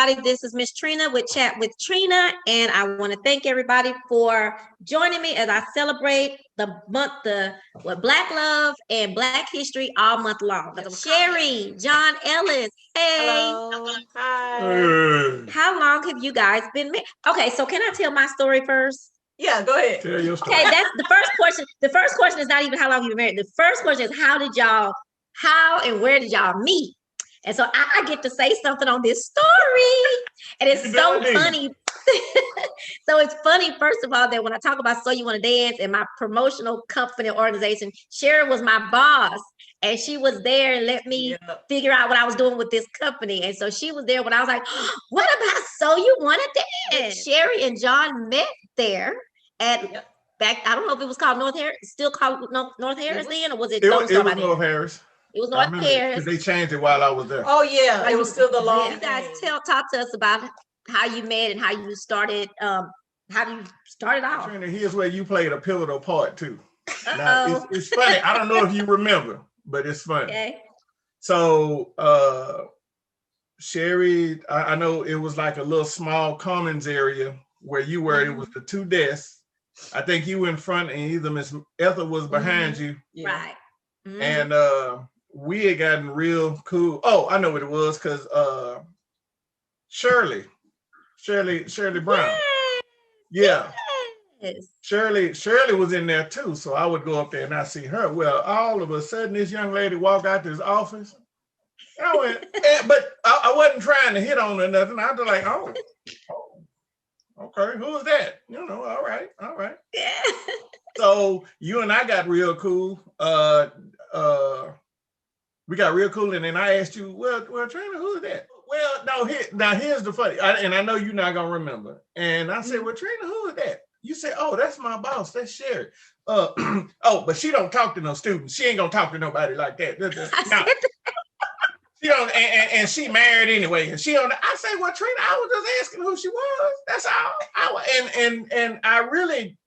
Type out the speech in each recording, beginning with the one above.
everybody. This is Miss Trina with Chat with Trina, and I want to thank everybody for joining me as I celebrate the month, Black Love and Black History all month long. Sherry, Jon Ellis, hey. Hello. Hi. How long have you guys been married? Okay, so can I tell my story first? Yeah, go ahead. Tell your story. Okay, that's the first question. The first question is not even how long you've been married. The first question is how and where did y'all meet? And so I get to say something on this story. And it's so funny. So it's funny, first of all, that when I talk about So You Want to Dance and my promotional company organization, Sherry was my boss. And she was there and let me figure out what I was doing with this company. And so she was there when I was like, what about So You Want to Dance? Sherry and Jon met there at back, I don't know if it was called North Harris, still called North Harris then, or was it? It was North Harris. It was North Harris. They changed it while I was there. Oh yeah, it was still the long. You guys talk to us about how you met and how you started. How you started out. Trina, here's where you played a pivotal part too. Now, it's funny. I don't know if you remember, but it's funny. Okay. So Sherry, I know it was like a little small commons area where you were. It was the two desks. I think you were in front, and either Miss Ethel was behind you. Right. And we had gotten real cool. Oh, I know what it was, because Shirley Brown. Yes. Shirley was in there too. So I would go up there and I see her. Well, all of a sudden this young lady walked out to his office. And I went, but I wasn't trying to hit on her or nothing. I was like, oh, okay, who is that? All right. Yeah. So you and I got real cool. We got real cool, and then I asked you, well, Trina, who is that? Well, no, here's the funny, and I know you're not gonna remember. And I said, well, Trina, who is that? You said, oh, that's my boss, that's Sherry. But she don't talk to no students. She ain't gonna talk to nobody like that. No. She don't, and she married anyway. And she don't. I say, well, Trina, I was just asking who she was. That's all. And I really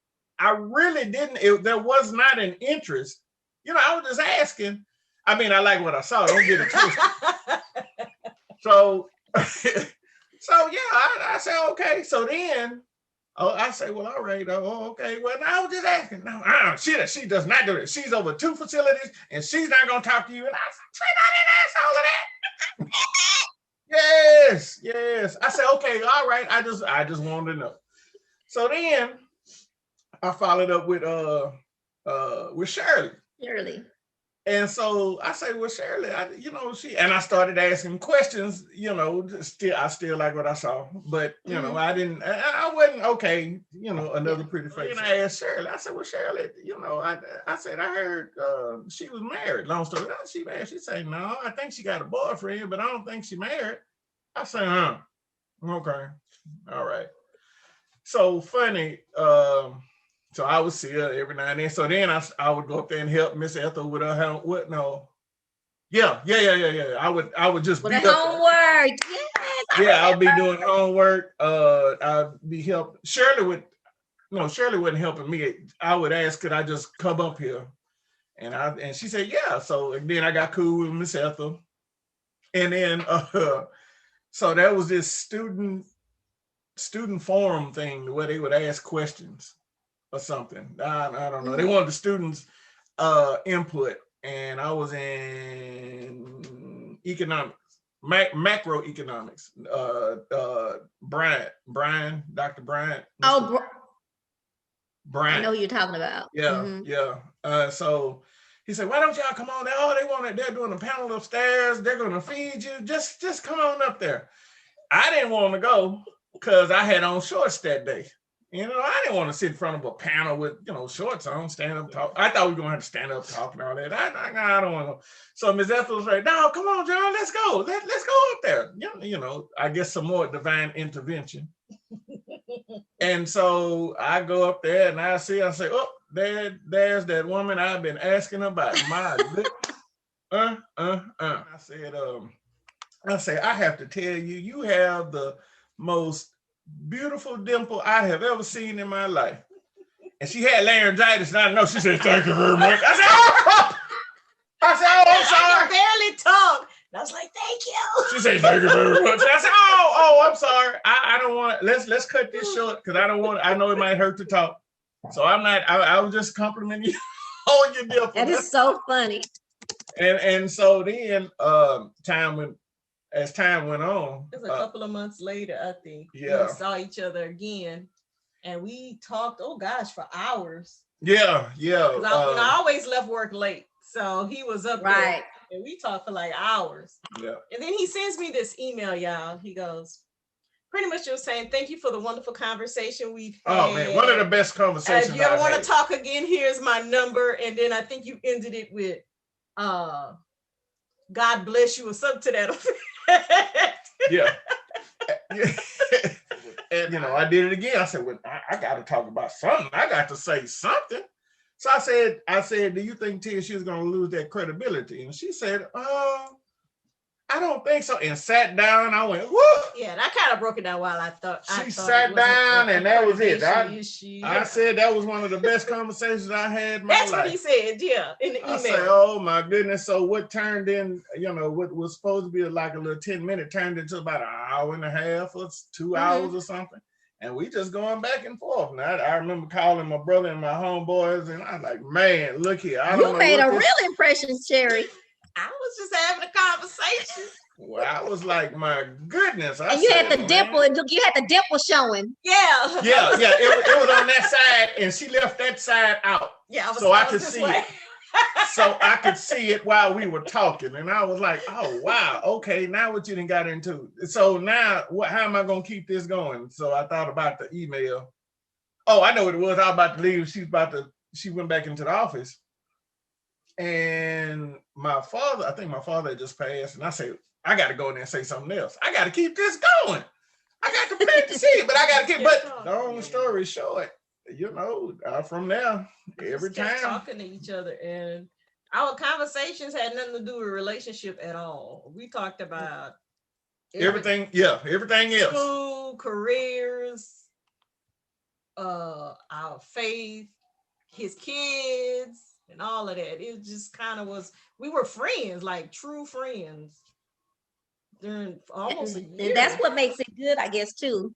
didn't. There was not an interest. I was just asking. I mean, I like what I saw. Don't get it twisted. So yeah, I said okay. So then, I say, well, all right. Oh, okay. Well, no, I was just asking. No, she does not do it. She's over 2 facilities, and she's not gonna talk to you. And I said, Trina, I didn't ask all of that. Yes. I said, okay, all right. I just wanted to know. So then, I followed up with Shirley. And so I say, well, Shirley, I started asking questions, I still like what I saw, but, I wasn't okay, another pretty face. And I asked Shirley, I said, well, Shirley, I said, I heard she was married. Long story, she married. She said, no, I think she got a boyfriend, but I don't think she married. I said, okay, all right. So funny, so I would see her every now and then. So then I would go up there and help Miss Ethel with her what? No. Yeah. I would just with the homework. Yes. I'll be doing homework. I'd be helping. Shirley wasn't helping me. I would ask, could I just come up here? And she said, yeah. So then I got cool with Miss Ethel. And then so that was this student forum thing where they would ask questions or something. I don't know. They wanted the students' input, and I was in economics, macroeconomics. Brian, Dr. Bryant. Oh, Brian. I know who you're talking about. Yeah. So he said, "Why don't y'all come on there? Oh, they're doing a panel upstairs. They're gonna feed you. Just come on up there." I didn't want to go because I had on shorts that day. I didn't want to sit in front of a panel with, shorts on, stand up, talk. I thought we were going to have to stand up, talk and all that. I don't want to go. So Ms. Ethel was like, no, come on, Jon, let's go. Let's go up there. I guess some more divine intervention. And so I go up there and I say, oh, there's that woman I've been asking about. My I say, I have to tell you, you have the most beautiful dimple I have ever seen in my life. And she had laryngitis, and I know. She said, thank you very much. I said, oh, I'm sorry. I can barely talk. was like, thank you. She said, thank you very much. I said, oh, I'm sorry. I don't want, let's cut this short because I know it might hurt to talk. So I'm not, I was just complimenting you on your gift. That is so funny. And so then as time went on. It was a couple of months later, I think. Yeah. We saw each other again. And we talked, for hours. Yeah. I always left work late. So he was up there. And we talked for like hours. Yeah. And then he sends me this email, y'all. He goes, pretty much just saying, thank you for the wonderful conversation we've had. Oh, man, one of the best conversations. If you ever want to talk again, here's my number. And then I think you ended it with, God bless you or something to that effect. Yeah. And, I did it again. I said, well, I got to talk about something. I got to say something. So I said, do you think Tia, she's going to lose that credibility? And she said, I don't think so. And sat down. I went, what? Yeah, and I kind of broke it down while I thought. She sat down and that was it. I said that was one of the best conversations I had in my life. That's what he said, yeah, in the email. I said, oh my goodness. So what turned in, what was supposed to be like a little 10-minute turned into about an hour and a half or 2 hours or something. And we just going back and forth. Now, I remember calling my brother and my homeboys, and I was like, man, look here. You made a real impression, Sherry. I was just having a conversation. Well, I was like, my goodness. And you had the dimple, and you had the dimple showing. Yeah. Yeah. It was on that side, and she left that side out. Yeah, so I could see it. So I could see it while we were talking, and I was like, "Oh wow, okay, now what you done got into?" So now, how am I gonna keep this going? So I thought about the email. Oh, I know what it was. I was about to leave. She went back into the office, and I think my father had just passed, and I said, "I got to go in there and say something else. I got to keep this going. I got to plant the seed, but I got to keep." But the long story short. From there, every time talking to each other, and our conversations had nothing to do with relationship at all. We talked about everything else, school, careers, our faith, his kids, and all of that. It just kind of was. We were friends, like true friends, during almost a year. And that's what makes it good, I guess, too.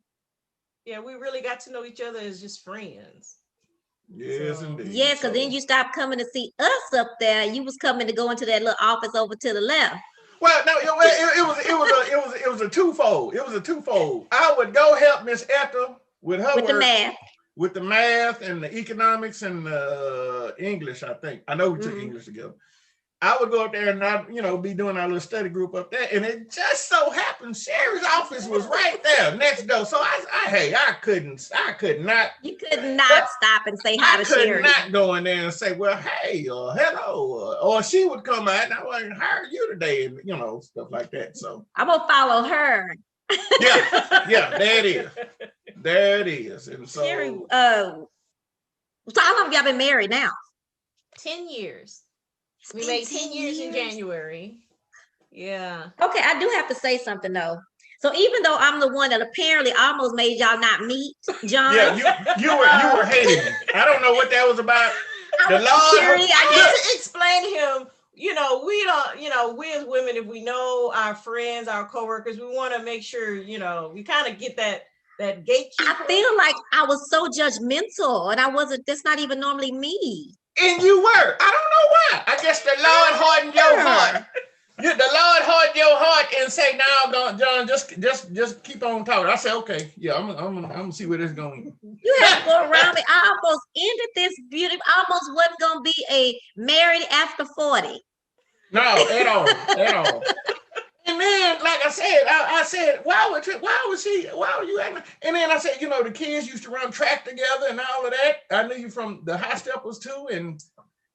Yeah, we really got to know each other as just friends. Yes, indeed. Yes, because then you stopped coming to see us up there. You was coming to go into that little office over to the left. Well, no, it was a twofold. It was a twofold. I would go help Miss Ethel with her work, with the math and the economics and the English. I think I know we took English together. I would go up there and be doing our little study group up there, and it just so happened Sherry's office was right there next door. So I could not. You could not stop and say hi to Sherry. I could not go in there and say, well, hey, or hello, or she would come out and I was like, how are you today, and stuff like that. So I'm gonna follow her. yeah, there it is, and so. Sherry, so how long have y'all been married now? 10 years. We made 10 years in January. Yeah. Okay, I do have to say something though. So even though I'm the one that apparently almost made y'all not meet, Jon. Yeah, you were hating me. I don't know what that was about. The Lord. I to explain to him. We don't. We as women, if we know our friends, our coworkers, we want to make sure. We kind of get that gatekeeper. I feel like I was so judgmental, and I wasn't. That's not even normally me. And you were. I don't know why. I guess the Lord hardened your heart. The Lord hardened your heart and say, "Now, Jon, just keep on talking." I said, "Okay, yeah, I'm gonna see where this is going." You have to go around me. I almost ended this beauty. Almost wasn't gonna be a married after 40. No, at all. And then, like I said, I said, why would you acting? And then I said, the kids used to run track together and all of that. I knew you from the High Steppers too. And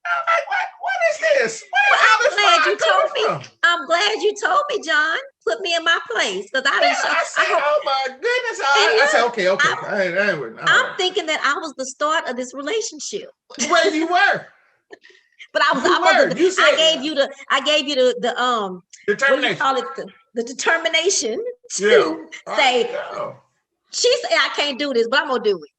I'm like, what is this? I'm glad you told me. I'm glad you told me, Jon. Put me in my place. Because I said, oh my goodness. I said, okay. I'm thinking that I was the start of this relationship. Well, you were. But I gave you the determination. What do you call it? The determination to say, She said, I can't do this, but I'm gonna do it.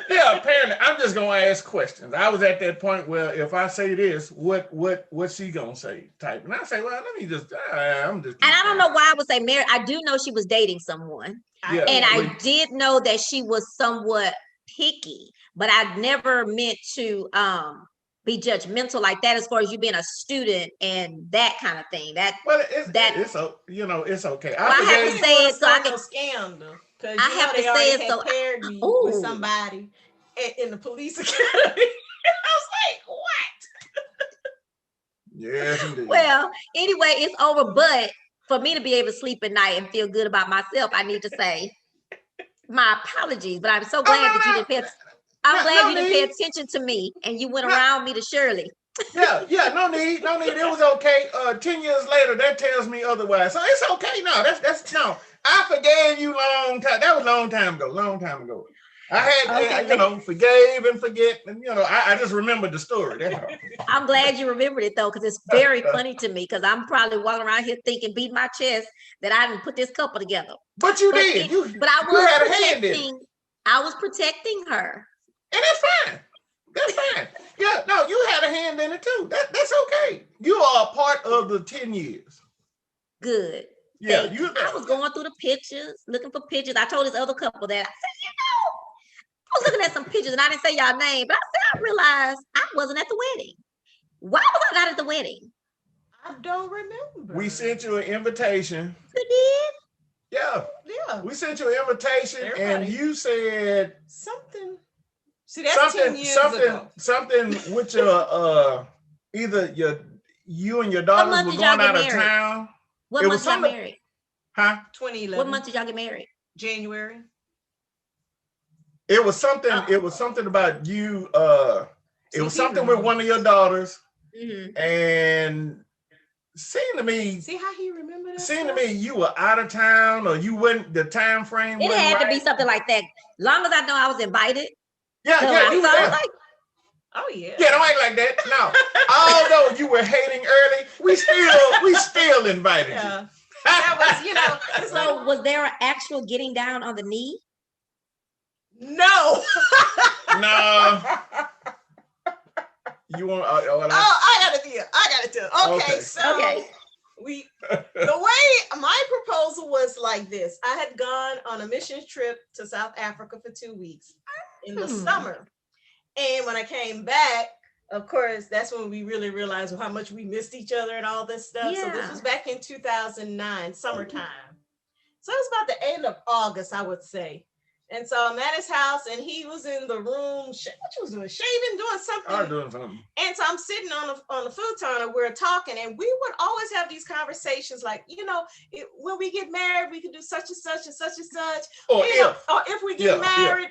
Yeah, apparently, I'm just gonna ask questions. I was at that point where if I say this, what's she gonna say? Type, and I say, well, let me just, I'm just. And I don't know why I would say married. I do know she was dating someone, Yeah, and I did know that she was somewhat picky, but I never meant to be judgmental like that as far as you being a student and that kind of thing. It's okay. I have to say it so I can scandal. Because I have to say it so paired me with somebody in the police academy. I was like, what? Yes, indeed. Well, anyway, it's over. But for me to be able to sleep at night and feel good about myself, I need to say my apologies. But I'm so glad that you didn't pay. I'm glad you didn't pay attention to me and you went around me to Shirley. Yeah, no need. It was okay. 10 years later, that tells me otherwise. So it's okay. No, that's no. I forgave you long time. That was a long time ago. I had, forgave and forget, and I just remembered the story. That's all. I'm glad you remembered it though, because it's very funny to me. Because I'm probably walking around here thinking, beating my chest that I didn't put this couple together. But you did. But I was I was protecting her, and that's fine. That's fine. Yeah, no, you had a hand in it too. That's okay. You are a part of the 10 years. Good. Yeah, I was going through the pictures, looking for pictures. I told this other couple that I said, I was looking at some pictures and I didn't say y'all name, but I said I realized I wasn't at the wedding. Why was I not at the wedding? I don't remember. We sent you an invitation. You did? Yeah. We sent you an invitation. Everybody. And you said something. See, that's 10 years ago. Something with your either you and your daughters were going out of town. What month y'all married? Huh? 2011. What month did y'all get married? January. It was something. It was something about you. It was something with one of your daughters, and seemed to me. See how he remembered that? Seemed to me you were out of town, or you wouldn't. The time frame. It had to be something like that. Long as I know I was invited. Yeah, so yeah. You was like, oh yeah. Yeah, don't act like that. No. Although you were hating early, we still invited you. That was, so was there an actual getting down on the knee? No. No. You want? I gotta do it. Okay, so the way my proposal was like this. I had gone on a mission trip to South Africa for 2 weeks in the summer, and when I came back, of course, that's when we really realized how much we missed each other and all this stuff. Yeah. So this was back in 2009, summertime. So it was about the end of August, I would say. And so I'm at his house, and he was in the room. What you was doing? Shaving, doing something. I was doing something. And so I'm sitting on the futon, and we're talking, and we would always have these conversations, like, when we get married, we can do such and such and such and such. Or if we get married,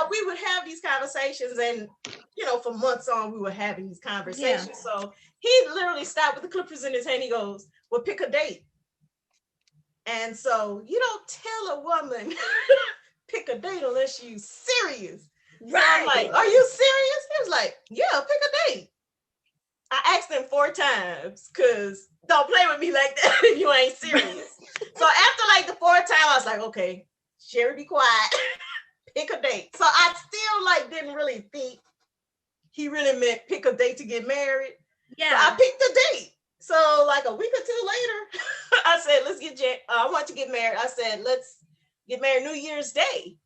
we would have these conversations, and for months on, we were having these conversations. Yeah. So he literally stopped with the clippers in his hand. He goes, "Well, pick a date." And so you don't tell a woman. Pick a date unless you serious. Right. So I'm like, are you serious? He was like, yeah, pick a date. I asked him 4 times because don't play with me like that if you ain't serious. So after like the 4th time, I was like, okay, Sherry, be quiet. Pick a date. So I still didn't really think he really meant pick a date to get married. Yeah. So I picked a date. So like a week or 2 later, I said, I want to get married. I said, let's get married New Year's Day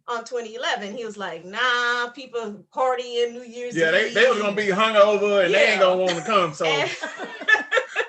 on 2011. He was like, nah, people partying New Year's Eve. They was gonna be hungover and they ain't gonna want to come. So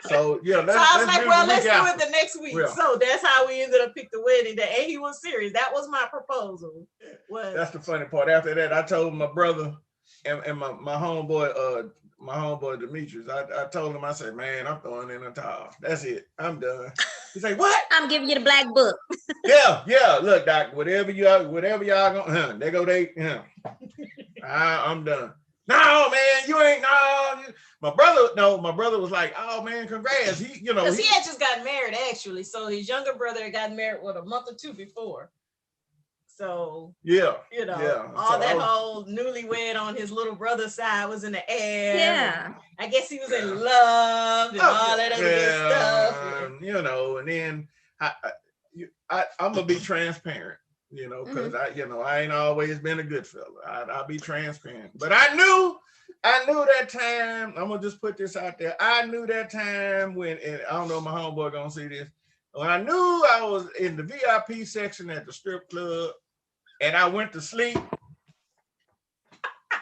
so I was like, well, let's do it the next week. Yeah. So that's how we ended up picking the wedding day. And he was serious. That was my proposal. That's the funny part. After that, I told my brother and my homeboy Demetrius, I told him, I said, man, I'm throwing in a towel. That's it. I'm done. He's like, what? I'm giving you the black book. Yeah. Look, Doc, whatever y'all gonna, there go they. I'm done. No, man, you ain't. No, my brother was like, oh man, congrats. Because he had just gotten married actually. So his younger brother had gotten married a month or 2 before. So all that whole newlywed on his little brother's side was in the air. Yeah, I guess he was in love and all that other good stuff. And then I'm gonna be transparent, because I ain't always been a good fella. I'll be transparent. But I knew that time. I'm gonna just put this out there. I knew that time when, and I don't know if my homeboy gonna see this. When I knew I was in the VIP section at the strip club, and I went to sleep,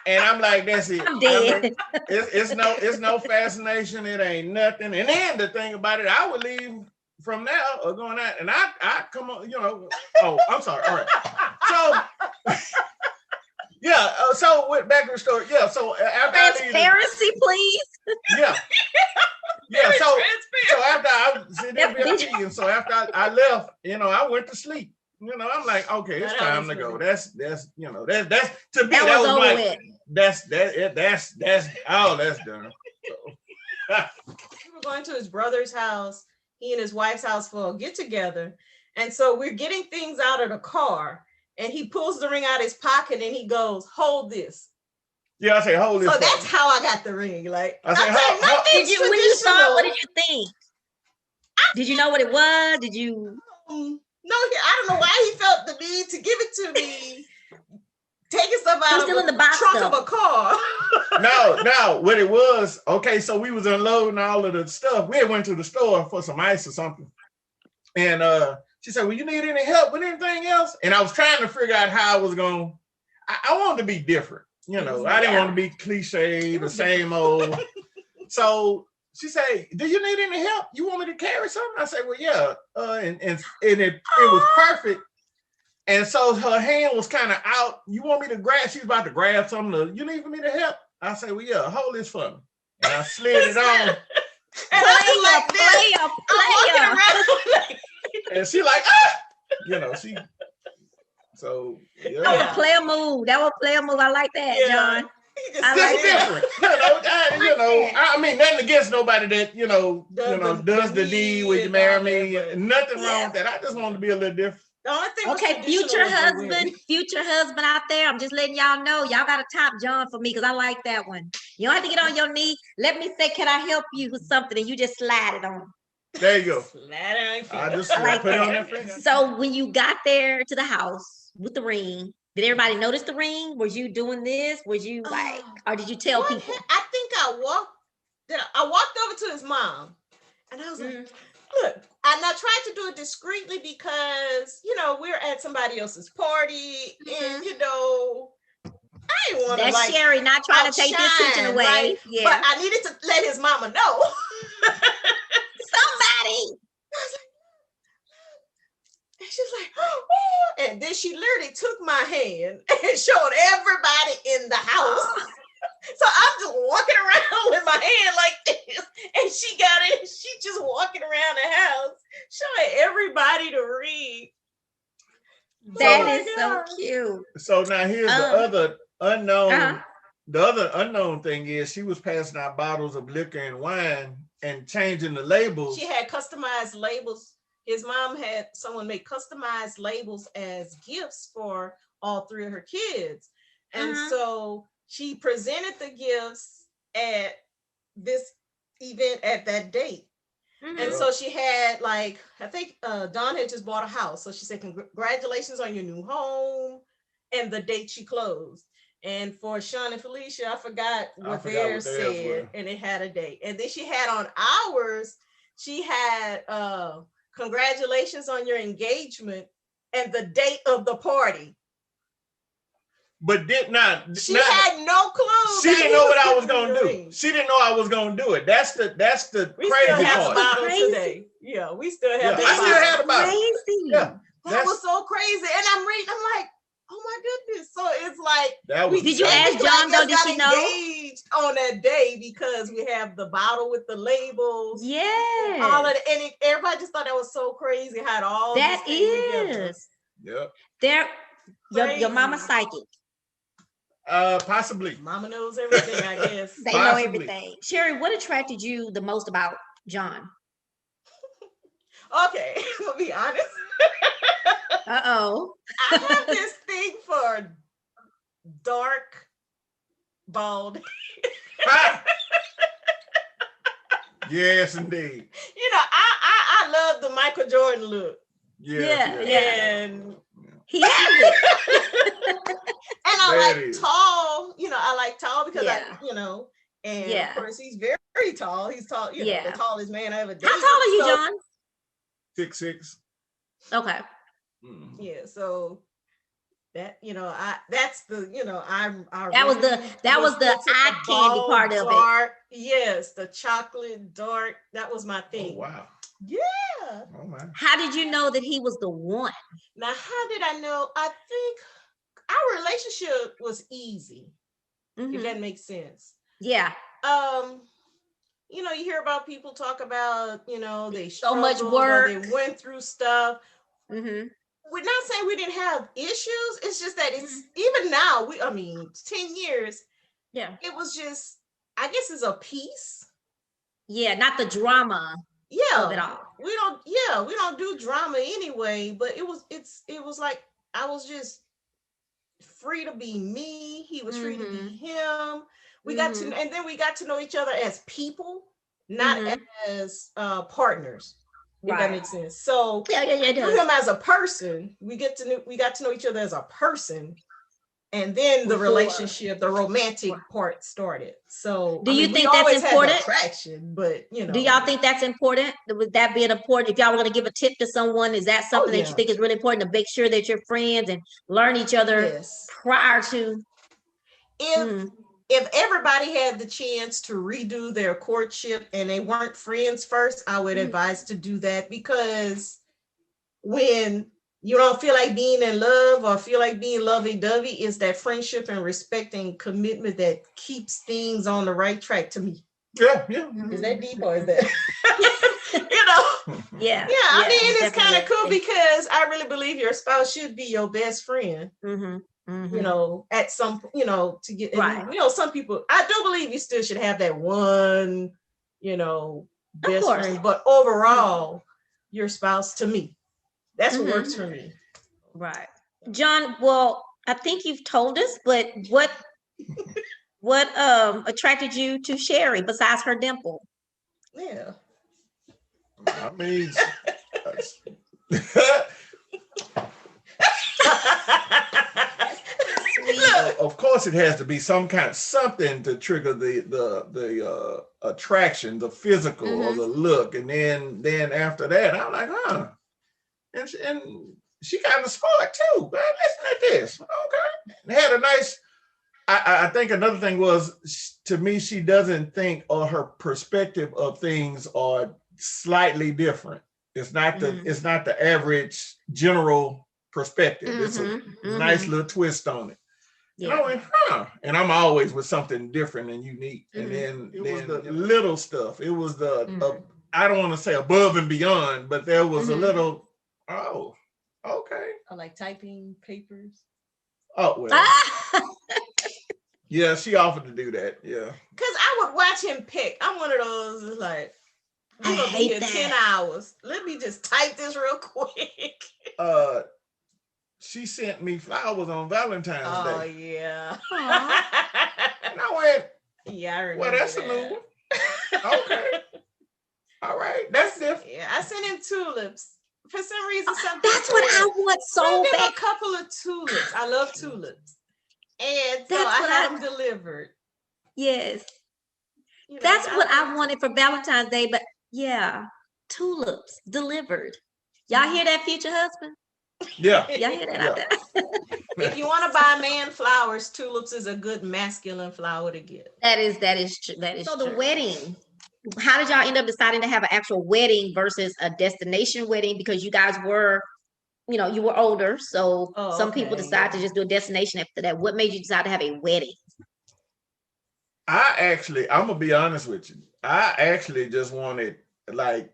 and I'm like, that's it. I'm dead. It's no fascination. It ain't nothing. And then the thing about it, I would leave from now or going out, and I come on, Oh, I'm sorry. All right. So yeah. So back to the story. Yeah. So after transparency, please. Yeah. Yeah. So after I was in VIP, and so after I left, I went to sleep. I'm like, okay, it's time to go. That's to me. That was like with. That's done. So. We were going to his brother's house, he and his wife's house for a get together, and so we're getting things out of the car, and he pulls the ring out of his pocket and he goes, "Hold this." Yeah, I say, "Hold this." So that's how I got the ring. Like I say, when you saw it, what did you think? Did you know what it was? Did you? No, I don't know why he felt the need to give it to me. Taking stuff out of the trunk of a car. No, what it was, okay, so we was unloading all of the stuff. We had went to the store for some ice or something. And she said, "Well, you need any help with anything else?" And I was trying to figure out how I was going to, I wanted to be different. I didn't want to be cliche, the same old. So she said, "Do you need any help? You want me to carry something?" I said, "Well, yeah." And it was perfect. And so her hand was kind of out. "You want me to grab?" She was about to grab something. "You need for me to help?" I said, "Well, yeah, hold this for me." And I slid it on. And I was like, and she like, ah! She. So yeah. That was a player move. I like that, yeah. John. I like different. I mean, nothing against nobody that does the deed. Would you marry me? Nothing wrong with that. I just want to be a little different. The only thing okay, future husband out there. I'm just letting y'all know. Y'all got to top John for me because I like that one. You don't have to get on your knee. Let me say, "Can I help you with something?" And you just slide it on. There you go. Slide it on. I just like put it on that finger. So when you got there to the house with the ring, did everybody notice the ring? Was you doing this? Was you like, or did you tell people? I think I walked over to his mom, and I was like, "Look," and I tried to do it discreetly because we're at somebody else's party, and I didn't want to That's Sherry not trying to take the attention away. Right? Yeah, but I needed to let his mama know. Somebody. And she's like, "Oh," and then she literally took my hand and showed everybody in the house. So I'm just walking around with my hand like this, and she got it. And she just walking around the house, showing everybody the ring. That is so cute. So now here's the other unknown. The other unknown thing is she was passing out bottles of liquor and wine and changing the labels. She had customized labels. His mom had someone make customized labels as gifts for all three of her kids. And so she presented the gifts at this event at that date. And so she had I think Dawn had just bought a house. So she said, "Congratulations on your new home," and the date she closed. And for Sean and Felicia, I forgot what theirs said, and it had a date. And then she had on ours, she had "Congratulations on your engagement," and the date of the party. But did not. She had no clue. She didn't know what I was gonna do. She didn't know I was gonna do it. That's the we crazy still have part. the bottle today. Yeah, we still have. I still had a bottle. Crazy. That was so crazy. And I'm reading. I'm like, oh my goodness. So it's like, did you ask John though? Did she know? Engaged on that day because we have the bottle with the labels. Yeah. All of it, and everybody just thought that was so crazy. How it all that is. Yep. Your mama's psychic. Possibly. Mama knows everything, I guess. They know everything. Sherry, what attracted you the most about John? Okay, I'll be honest. Uh-oh. I have this thing for dark, bald. Yes, indeed. I love the Michael Jordan look. And he has it. And I like tall, I like tall because and of course he's very, very tall. He's tall, the tallest man I ever dated. How tall are you, John? 6'6". Okay. Yeah, so that that's the that was the eye candy part of it. Yes, the chocolate dark. That was my thing. Oh, wow. Yeah. Oh my. How did you know that he was the one? Now, how did I know? I think our relationship was easy. If that makes sense. Yeah. You hear about people talk about, they so much work, they went through stuff. We're not saying we didn't have issues. It's just that it's even now, 10 years. Yeah. It was just, I guess it's a piece. Yeah, not the drama. Of it all. We don't do drama anyway, but it was like I was just free to be me. He was free to be him. We got to, and then we got to know each other as people, not as partners. If that makes sense. So it does. Him as a person, we got to know each other as a person, and then the relationship, the romantic part started. So do you think that's important? Attraction, but do y'all think that's important? Would that be important? If y'all were going to give a tip to someone, is that something that you think is really important to make sure that you're friends and learn each other prior to? If everybody had the chance to redo their courtship and they weren't friends first, I would advise to do that, because when you don't feel like being in love or feel like being lovey-dovey, is that friendship and respect and commitment that keeps things on the right track to me. Yeah. Is that deep or is that? Yeah. It's kind of cool because I really believe your spouse should be your best friend. At some, to get, some people, I do believe you still should have that one, best friend, but overall, your spouse, to me, that's what works for me. Right. John, well, I think you've told us, but what attracted you to Sherry besides her dimple? Yeah. I mean, of course, it has to be something to trigger the attraction, the physical or the look, and then after that, I'm like, and she kind of smart too. But listen at this, okay. Had a nice. I think another thing was, to me, she doesn't think, or her perspective of things are slightly different. It's not the average general perspective. It's a nice little twist on it. Yeah. And I went, and I'm always with something different and unique. And then it was the little stuff. It was I don't want to say above and beyond, but there was a little, okay. I like typing papers. Oh, well. Yeah, she offered to do that. Yeah. Because I would watch him pick. I'm one of those, like, we're going to be here 10 hours. Let me just type this real quick. She sent me flowers on Valentine's Day. Oh, yeah. And I went, yeah, I remember. Well, that's a new one. Okay. All right. That's different. Yeah, I sent him tulips. For some reason, that's what I want so bad. A couple of tulips. I love tulips. And so I had them delivered. Yes. That's what I wanted for Valentine's Day, but tulips delivered. Y'all hear that, future husband? Yeah. Y'all hear that out there? If you want to buy a man flowers, tulips is a good masculine flower to get. That is true. That is so true. The wedding. How did y'all end up deciding to have an actual wedding versus a destination wedding? Because you guys were, you were older. So some people decide to just do a destination after that. What made you decide to have a wedding? I'm going to be honest with you. I actually just wanted, like,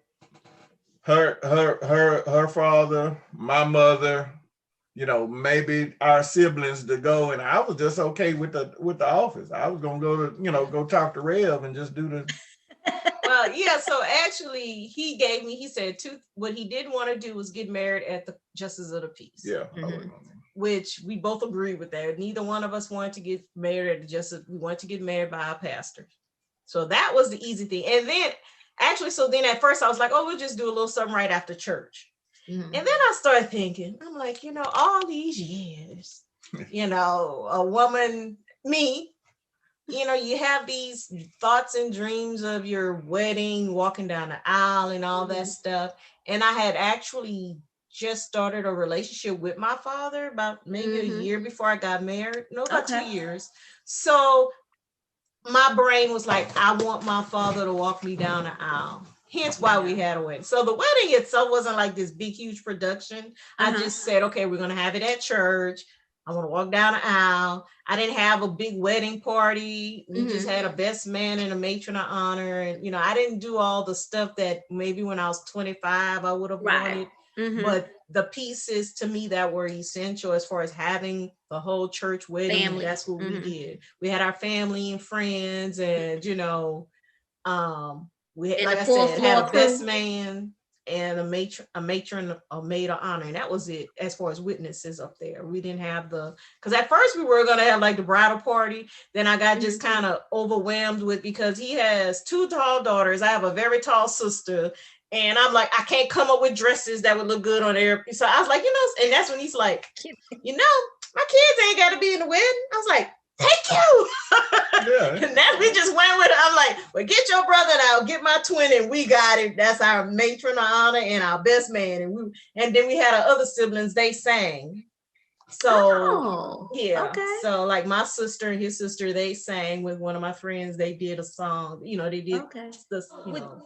her father, my mother, maybe our siblings to go, and I was just okay with the office. I was gonna go to go talk to Rev and just do the. Well, yeah. So actually, he said what he didn't want to do was get married at the Justice of the Peace. Yeah. Which we both agreed with that. Neither one of us wanted to get married at the Justice. We wanted to get married by our pastor. So that was the easy thing. And then. Actually, so then at first I was like, we'll just do a little something right after church. And then I started thinking, I'm like, all these years, a woman, me, you have these thoughts and dreams of your wedding, walking down the aisle and all that stuff. And I had actually just started a relationship with my father about maybe a year before I got married. No, about 2 years. So my brain was like, I want my father to walk me down the aisle. Hence why we had a wedding. So the wedding itself wasn't like this big, huge production. I just said, okay, we're going to have it at church. I want to walk down the aisle. I didn't have a big wedding party. We just had a best man and a matron of honor. And, I didn't do all the stuff that maybe when I was 25, I would have wanted. But the pieces to me that were essential as far as having the whole church wedding, that's what we did. We had our family and friends and, we had, like I said, had a best man and a maid of honor, and that was it as far as witnesses up there. We didn't have because at first we were gonna have like the bridal party. Then I got just kind of overwhelmed because he has 2 tall daughters. I have a very tall sister, and I'm like, I can't come up with dresses that would look good on air. So I was like, and that's when he's like, my kids ain't got to be in the wedding. I was like, thank you. And then we just went with it. I'm like, well, get your brother and I'll get my twin, and we got it. That's our matron of honor and our best man. And then we had our other siblings, they sang. So so like my sister and his sister, they sang with one of my friends. They did a song, they did this,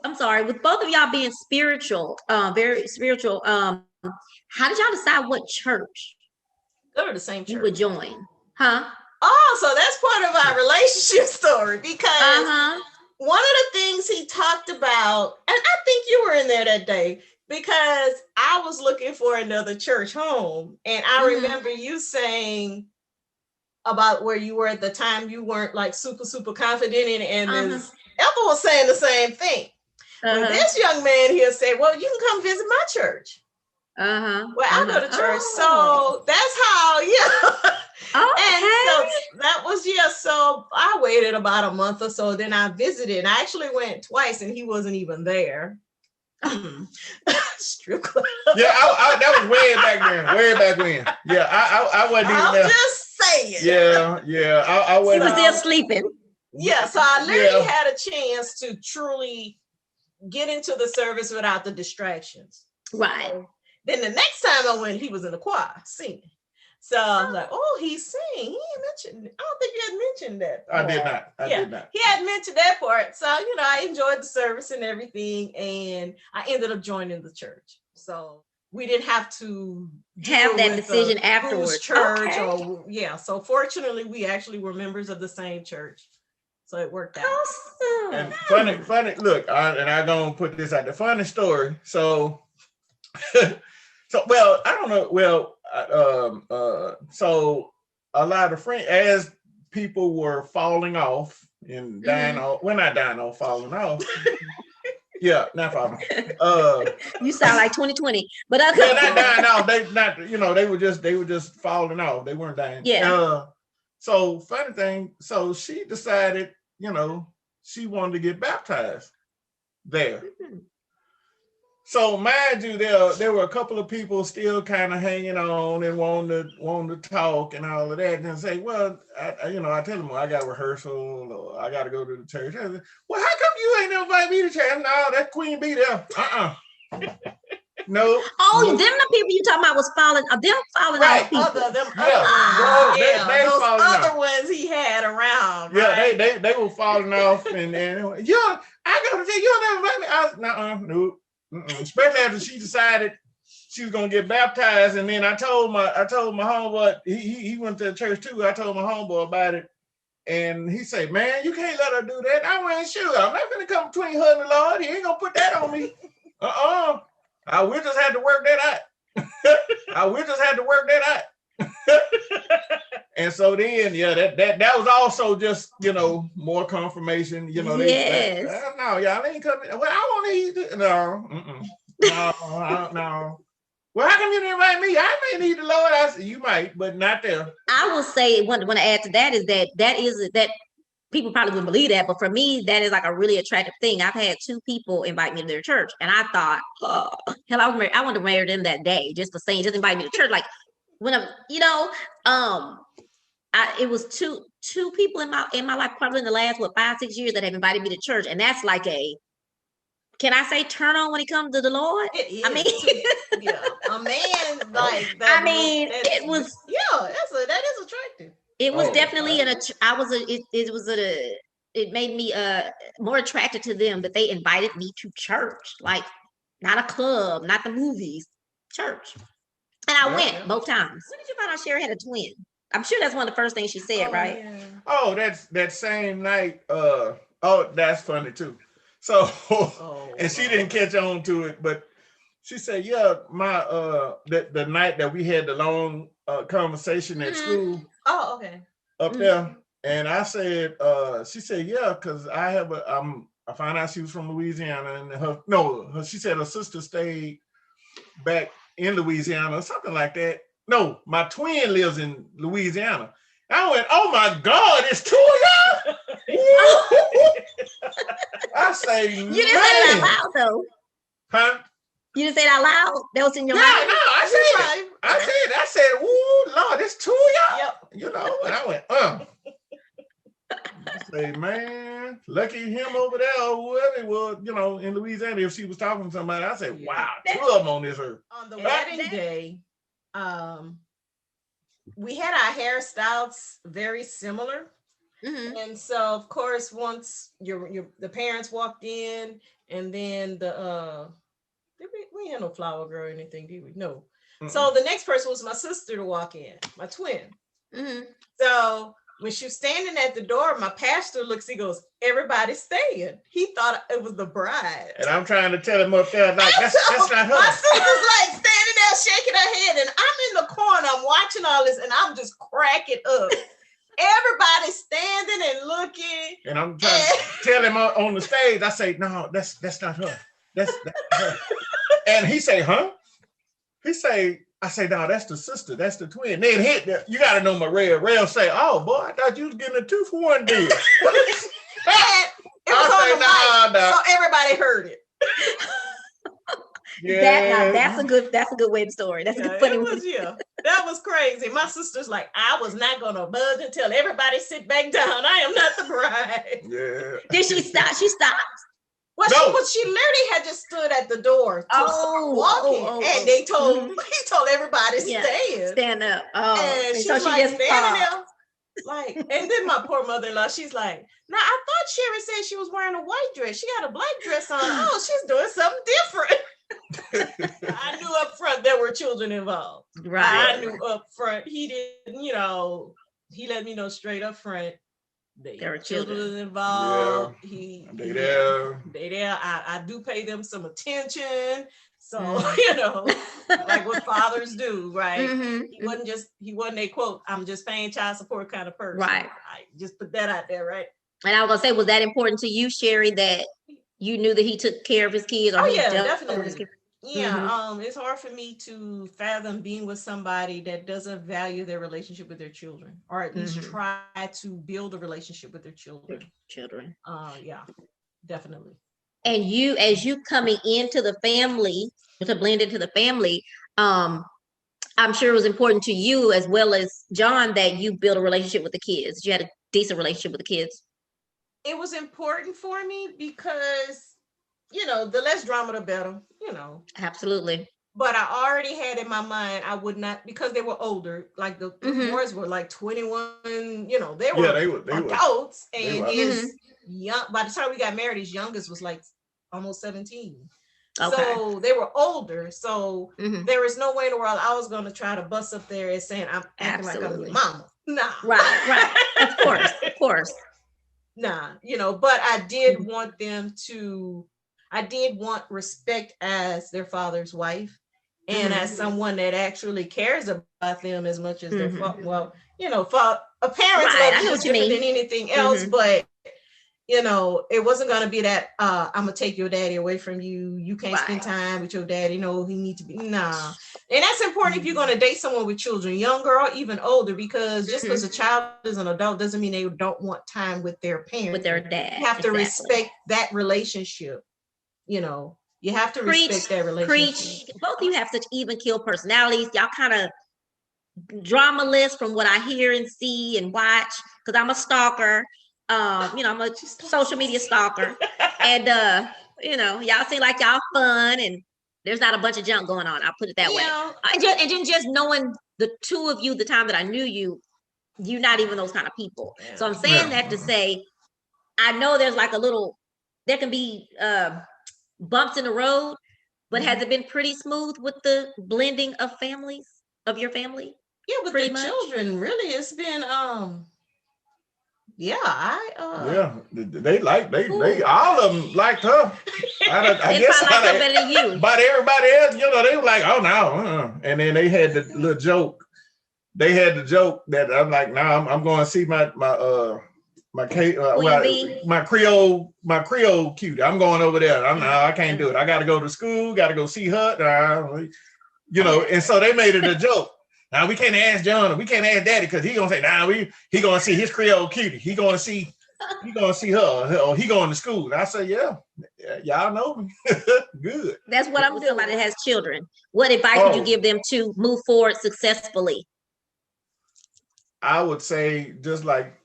I'm sorry, with both of y'all being spiritual, very spiritual, how did y'all decide what church go to the same church you would join? Huh? Oh, so that's part of our relationship story, because one of the things he talked about, and I think you were in there that day, because I was looking for another church home. And I remember you saying about where you were at the time, you weren't like super, super confident in it. And Ethel was saying the same thing. But this young man here said, well, you can come visit my church. Well, I go to church. So that's how, And so that was, so I waited about a month or so. Then I visited, and I actually went twice, and he wasn't even there. Strip club. Yeah, that was way back when. Yeah, I wasn't even there. I'm just saying. Yeah, I wasn't. He was still sleeping. Yeah, so I literally had a chance to truly get into the service without the distractions. Right. So then the next time I went, he was in the choir singing. So I was like, oh, he's singing. He mentioned, I don't think you had mentioned that part. I did not. He had mentioned that part. So, I enjoyed the service and everything. And I ended up joining the church. So we didn't have to have that decision afterwards. Church so fortunately, we actually were members of the same church. So it worked out. Awesome. And funny, look, I'm going to put this out, the funny story. So, well, I don't know. Well, so a lot of friends, as people were falling off and dying off, well, not dying off, falling off. Yeah, not falling. You sound like 2020, but not dying off. They were just falling off. They weren't dying. Yeah. So funny thing. So she decided, she wanted to get baptized there. So mind you, there were a couple of people still kind of hanging on and wanting to talk and all of that, and say, well, I tell them, well, I got rehearsal or I got to go to the church. Say, well, how come you ain't invite me to church? No, that Queen Bee there. No. Oh, them the people you talking about was falling off people. Those other ones he had around. Right? Yeah, they were falling off, and I got to tell you, you don't invite me. I was, nope. Especially after she decided she was gonna get baptized, and then I told my homeboy, he went to the church too. I told my homeboy about it, and he said, "Man, you can't let her do that." I went, "Sure, I'm not gonna come between her and the Lord. He ain't gonna put that on me." I will just have to work that out. And so then, that was also just, more confirmation, Yes. No, y'all ain't coming. Well, I want to eat. No. No. Well, how come you didn't invite me? I may need the Lord. I said, you might, but not there. I will say, want to add to that is that people probably wouldn't believe that, but for me, that is like a really attractive thing. I've had 2 people invite me to their church, and I thought, oh, hell, I wanted to marry them that day just for saying, just invite me to church. Like when I'm, it was two people in my life, probably in the last 5-6 years, that have invited me to church, and that's like can I say turn on when it comes to the Lord? It is. I mean, yeah, a man like that. I mean, it was. Yeah, that is attractive. It was definitely it made me more attracted to them that they invited me to church, like not a club, not the movies, church. And I went both times. When did you find out Sherry had a twin? I'm sure that's one of the first things she said, right? Yeah. Oh, that's that same night. That's funny too. So, and she didn't catch on to it, but she said, "Yeah, my the night that we had the long conversation at school." Oh, okay. Up there, and I said, she said, "Yeah, because I have I found out she was from Louisiana, and she said her sister stayed back in Louisiana or something like that. No, my twin lives in Louisiana." I went, "Oh my God, it's 2 of y'all!" I say, you didn't say it out loud though, huh? You didn't say it out loud. That was in your mind. No, I said, "Ooh, Lord, it's 2 of y'all." And I went, I say, man, lucky him over there, or whoever it was, in Louisiana. If she was talking to somebody, I said, wow, 2 of them on this earth. On the wedding day, we had our hairstyles very similar. Mm-hmm. And so, of course, once the parents walked in, and then we had no flower girl or anything, did we? No. Mm-mm. So the next person was my sister to walk in, my twin. Mm-hmm. So when she was standing at the door, my pastor looks, he goes, "Everybody's staying." He thought it was the bride. And I'm trying to tell him up there, like, that's not her. My sister's like standing there shaking her head, and I'm in the corner, I'm watching all this, and I'm just cracking up. Everybody's standing and looking. And I'm trying to tell him on the stage, I say, "No, that's not her. That's her." And he say, "Huh?" I say, "No, that's the sister. That's the twin." Then you got to know my Rail say, "Oh, boy, I thought you was getting a 2-for-1 deal." It was on the mic, so everybody heard it. Yeah. That's a good way to story. That's a good funny one. That was crazy. My sister's like, "I was not gonna budge until everybody sit back down. I am not the bride." Yeah. Did she stop? She stopped. Well, she literally had just stood at the door to start walking, and he told everybody stand up. And so she just standing there, like. And then my poor mother-in-law, she's like, "Now I thought Sherry said she was wearing a white dress. She got a black dress on. Oh, she's doing something different." I knew up front there were children involved. Right. I knew up front. He didn't, he let me know straight up front. There were children involved. Yeah. They there. I do pay them some attention. So, like what fathers do, right? Mm-hmm. He wasn't a quote, "I'm just paying child support" kind of person. Right. I just put that out there, right? And I was gonna say, was that important to you, Sherry, that you knew that he took care of his kids? Or definitely. Yeah, it's hard for me to fathom being with somebody that doesn't value their relationship with their children, or at least try to build a relationship with their children. Yeah, definitely. And you, as you coming into the family, to blend into the family, I'm sure it was important to you as well as Jon that you build a relationship with the kids. You had a decent relationship with the kids. It was important for me because the less drama, the better, Absolutely. But I already had in my mind, I would not, because they were older, like the boys were like 21, they were adults. And his by the time we got married, his youngest was like almost 17. Okay. So they were older. So there was no way in the world I was going to try to bust up there and saying, "I'm acting like I'm your mama." Nah. Right. Of course. Nah, but I did want them to, I did want respect as their father's wife and as someone that actually cares about them as much as their father. Well, a parent's love is different than anything else, but you know, it wasn't going to be that I'm gonna take your daddy away from you. You can't spend time with your daddy. No, he needs to be nah. And that's important if you're going to date someone with children, younger or even older, because just because a child is an adult doesn't mean they don't want time with their parent, with their dad. You have to respect that relationship. You know, you have to respect that relationship. Both of you have such even keel personalities. Y'all kind of dramaless from what I hear and see and watch, because I'm a stalker. You know, I'm a social media stalker. And you know, y'all seem like y'all fun, and there's not a bunch of junk going on. I'll put it that way. And then just knowing the two of you, the time that I knew you, you're not even those kind of people. So I'm saying that to say, I know there's like there can be bumps in the road, but has it been pretty smooth with the blending of families, of your family? Yeah, with the children, really, it's been they all of them liked her. I guess like her better than you. But everybody else, you know, they were like, oh no, and then they had the little joke. They had the joke that I'm like, nah, I'm going to see my Creole cutie. I'm going over there. I can't do it. I got to go to school. Got to go see her. You know, and so they made it a joke. Now we can't ask John, or we can't ask Daddy, because he gonna say, nah, he gonna see his Creole cutie. He gonna see her, or he going to school. And I say, yeah, y'all know me. Good. That's what I'm doing. Somebody that has children. What advice would you give them to move forward successfully? I would say, just like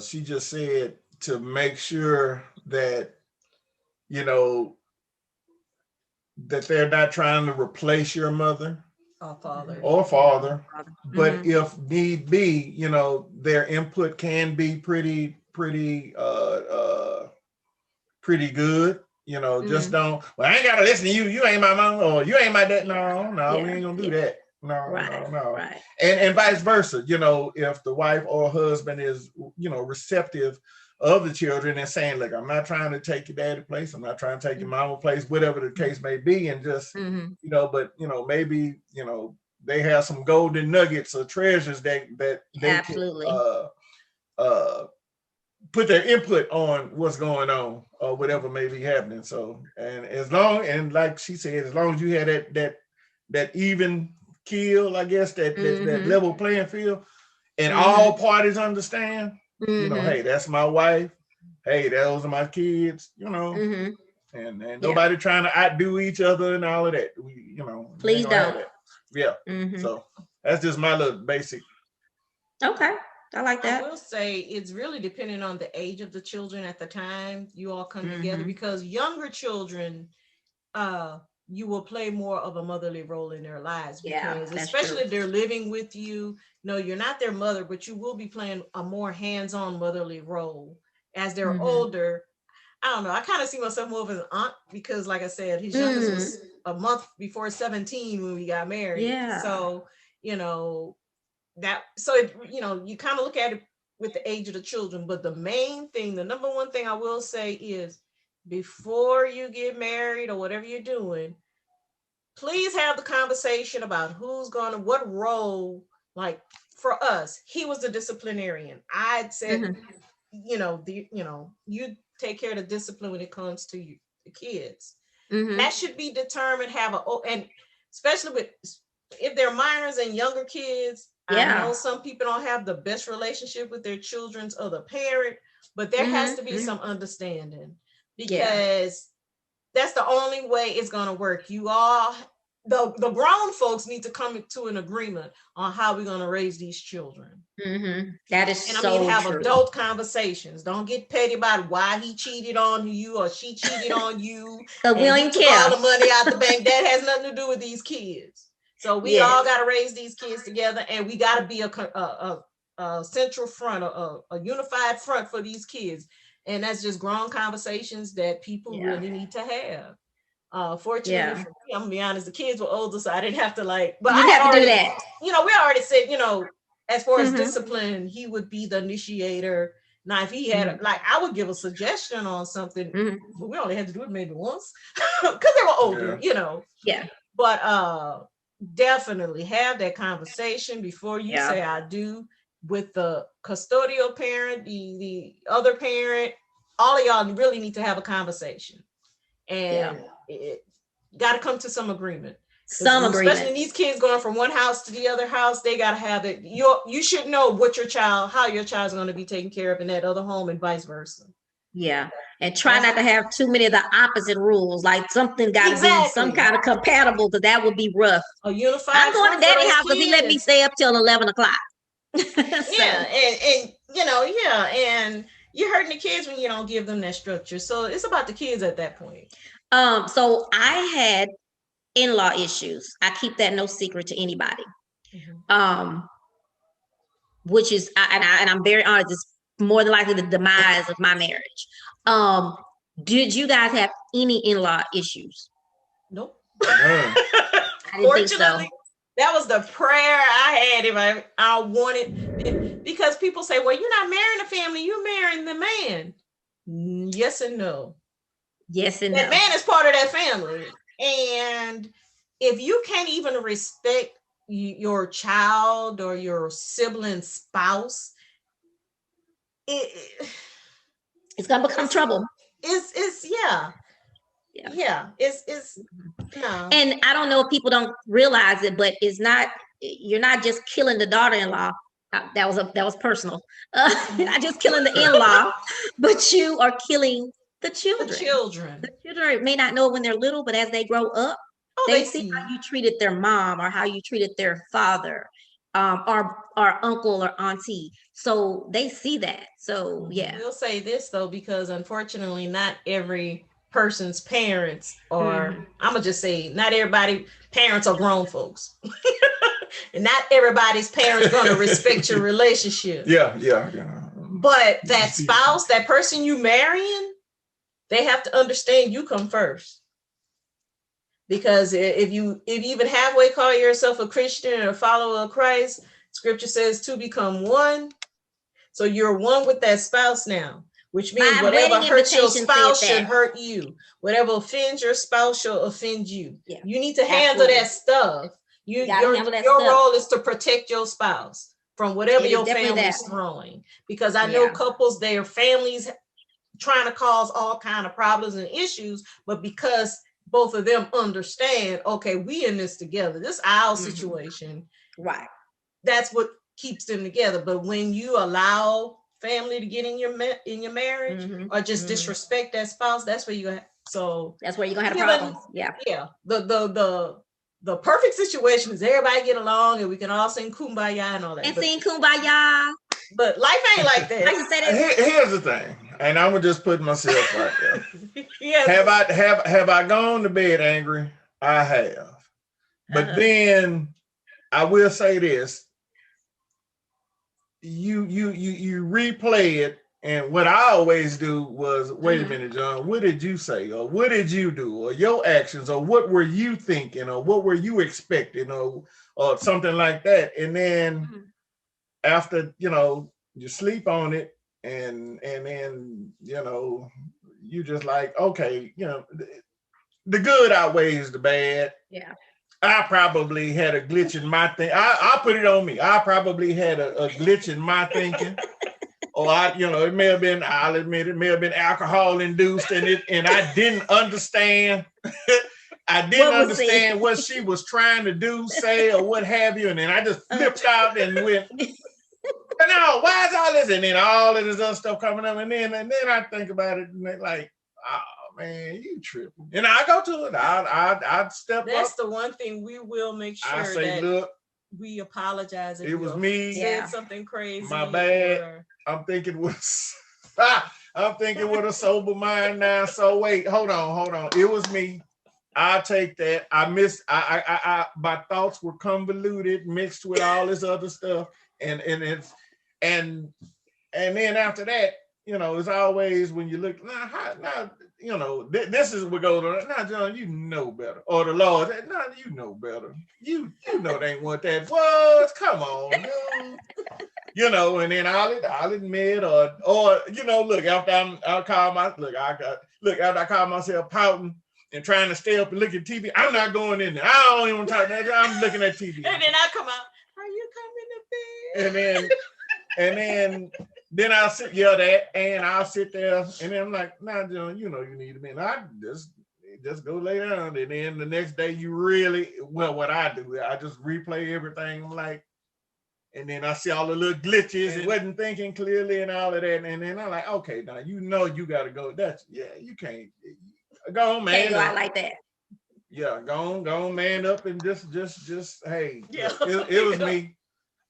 she just said, to make sure that, you know, that they're not trying to replace your mother or father, but if need be, you know, their input can be pretty good. You know, just don't, well, I ain't gotta listen to you. You ain't my mom, or you ain't my dad. No, we ain't gonna do that. No. And vice versa. You know, if the wife or husband is, you know, receptive of the children and saying, look, I'm not trying to take your daddy place. I'm not trying to take your mama place, whatever the case may be. And just, you know, but, you know, maybe, you know, they have some golden nuggets or treasures that they absolutely can put their input on what's going on or whatever may be happening. So, and like she said, as long as you have that even keel, I guess, that level playing field, and all parties understand, you know, hey, that's my wife. Hey, those are my kids, you know, and nobody trying to outdo each other and all of that. We, you know, please don't. Yeah. So that's just my little basic. Okay. I like that. I will say it's really depending on the age of the children at the time you all come together, because younger children, you will play more of a motherly role in their lives, because especially if they're living with you. No, you're not their mother, but you will be playing a more hands-on motherly role. As they're older, I don't know, I kind of see myself more of an aunt, because like I said, his youngest was a month before 17 when we got married. Yeah. So, you know, you know, you kind of look at it with the age of the children. But the main thing, the number one thing I will say is, before you get married or whatever you're doing, please have the conversation about what role. Like for us, he was the disciplinarian. I'd said, you take care of the discipline when it comes to the kids. That should be determined. And especially if they're minors and younger kids. I know some people don't have the best relationship with their children's other parent, but there has to be some understanding, because that's the only way it's going to work. You all, the grown folks, need to come to an agreement on how we're going to raise these children. That is have true. Adult conversations. Don't get petty about why he cheated on you or she cheated on you. Because we don't took all the money out the bank. That has nothing to do with these kids. So we all got to raise these kids together, and we got to be a central front, a unified front for these kids. And that's just grown conversations that people really need to have. Fortunately, for me, I'm gonna be honest, the kids were older, so I didn't have to but I had already do that. You know, we already said, you know, as far as discipline, he would be the initiator. Now, if he had I would give a suggestion on something, but we only had to do it maybe once because they were older, you know. Yeah. But definitely have that conversation before you say I do with the custodial parent, the other parent, all of y'all really need to have a conversation, and it got to come to some agreement. Especially these kids going from one house to the other house, they got to have it. You should know how your child's going to be taken care of in that other home, and vice versa. Yeah. And try not to have too many of the opposite rules. Like something got to be some kind of compatible, because that would be rough. A unified. I'm going to daddy house because he let me stay up till 11 o'clock. Yeah. And and you're hurting the kids when you don't give them that structure. So it's about the kids at that point. So I had in-law issues. I keep that no secret to anybody. Which is, and I'm very honest, it's more than likely the demise of my marriage. Did you guys have any in-law issues? Nope. I didn't think so. That was the prayer I had if I wanted it, because people say, well, you're not marrying the family, you're marrying the man. Yes and no. Yes and no. That man is part of that family. And if you can't even respect your child or your sibling spouse, it's gonna become trouble. It's no. And I don't know if people don't realize it, but you're not just killing the daughter-in-law. That was personal. Not just killing the in-law, but you are killing the children. The children may not know when they're little, but as they grow up, they see how you treated their mom or how you treated their father, or uncle or auntie. So they see that. So yeah. We'll say this though, because unfortunately, not every person's parents are. I'm gonna just say, not everybody parents are grown folks, and not everybody's parents gonna respect your relationship. Yeah. But that spouse, that person you marrying, they have to understand you come first. Because if you even halfway call yourself a Christian or a follower of Christ, Scripture says to become one. So you're one with that spouse now, which means whatever hurts your spouse should hurt you. Whatever offends your spouse shall offend you. Yeah. You need to handle that stuff. Your role is to protect your spouse from whatever your family is throwing. Because I know couples, their families trying to cause all kind of problems and issues, but because both of them understand, okay, we in this together. This is our situation. Right. That's what keeps them together. But when you allow family to get in your marriage or just disrespect that spouse, that's where you're gonna have problems. Yeah. Yeah. The perfect situation is everybody get along and we can all sing Kumbaya and all that. And sing Kumbaya. But life ain't like that. I can say that. Here's the thing, and I'm gonna just put myself right there. Have I gone to bed angry? I have. But then I will say this. You replay it, and what I always do was, wait a minute, John, what did you say? Or what did you do? Or your actions, or what were you thinking, or what were you expecting, or something like that. And then after, you sleep on it, and then, you just like, okay, the good outweighs the bad. Yeah. I probably had a glitch in my thing. I put it on me. I probably had a glitch in my thinking. Or it may have been, I'll admit, it may have been alcohol induced, and I didn't understand. I didn't understand what she was trying to do, say, or what have you. And then I just flipped out and went, no, why is all this? And then all of this other stuff coming up. And then I think about it and they're like, oh man, you tripping. And I go to it. I'd step up. That's the one thing we will make sure I say, look, we apologize. It was me. Said something crazy. My bad. I'm thinking with a sober mind now. So wait, hold on. It was me. I'll take that. I my thoughts were convoluted, mixed with all this other stuff. And then after that, it's always when you look, this is what goes on. Now, John, you know better. Or the Lord, no, you know better. You know they ain't what that was. Come on, dude. And then I'll admit, or look, after I call myself pouting and trying to stay up and look at TV, I'm not going in there. I don't even talk that. I'm looking at TV. And then I come out, are you coming to bed? And then then I'll sit, that, and I'll sit there, and then I'm like, nah, John, you know you need a minute. I just go lay down, and then the next day you really, well, what I do, I just replay everything. I'm like, and then I see all the little glitches and wasn't thinking clearly and all of that, and then I'm like, okay, now you know you got to go. You can't go on, man. Can't go out like that. Yeah, go on, man up, and just, hey, it was me.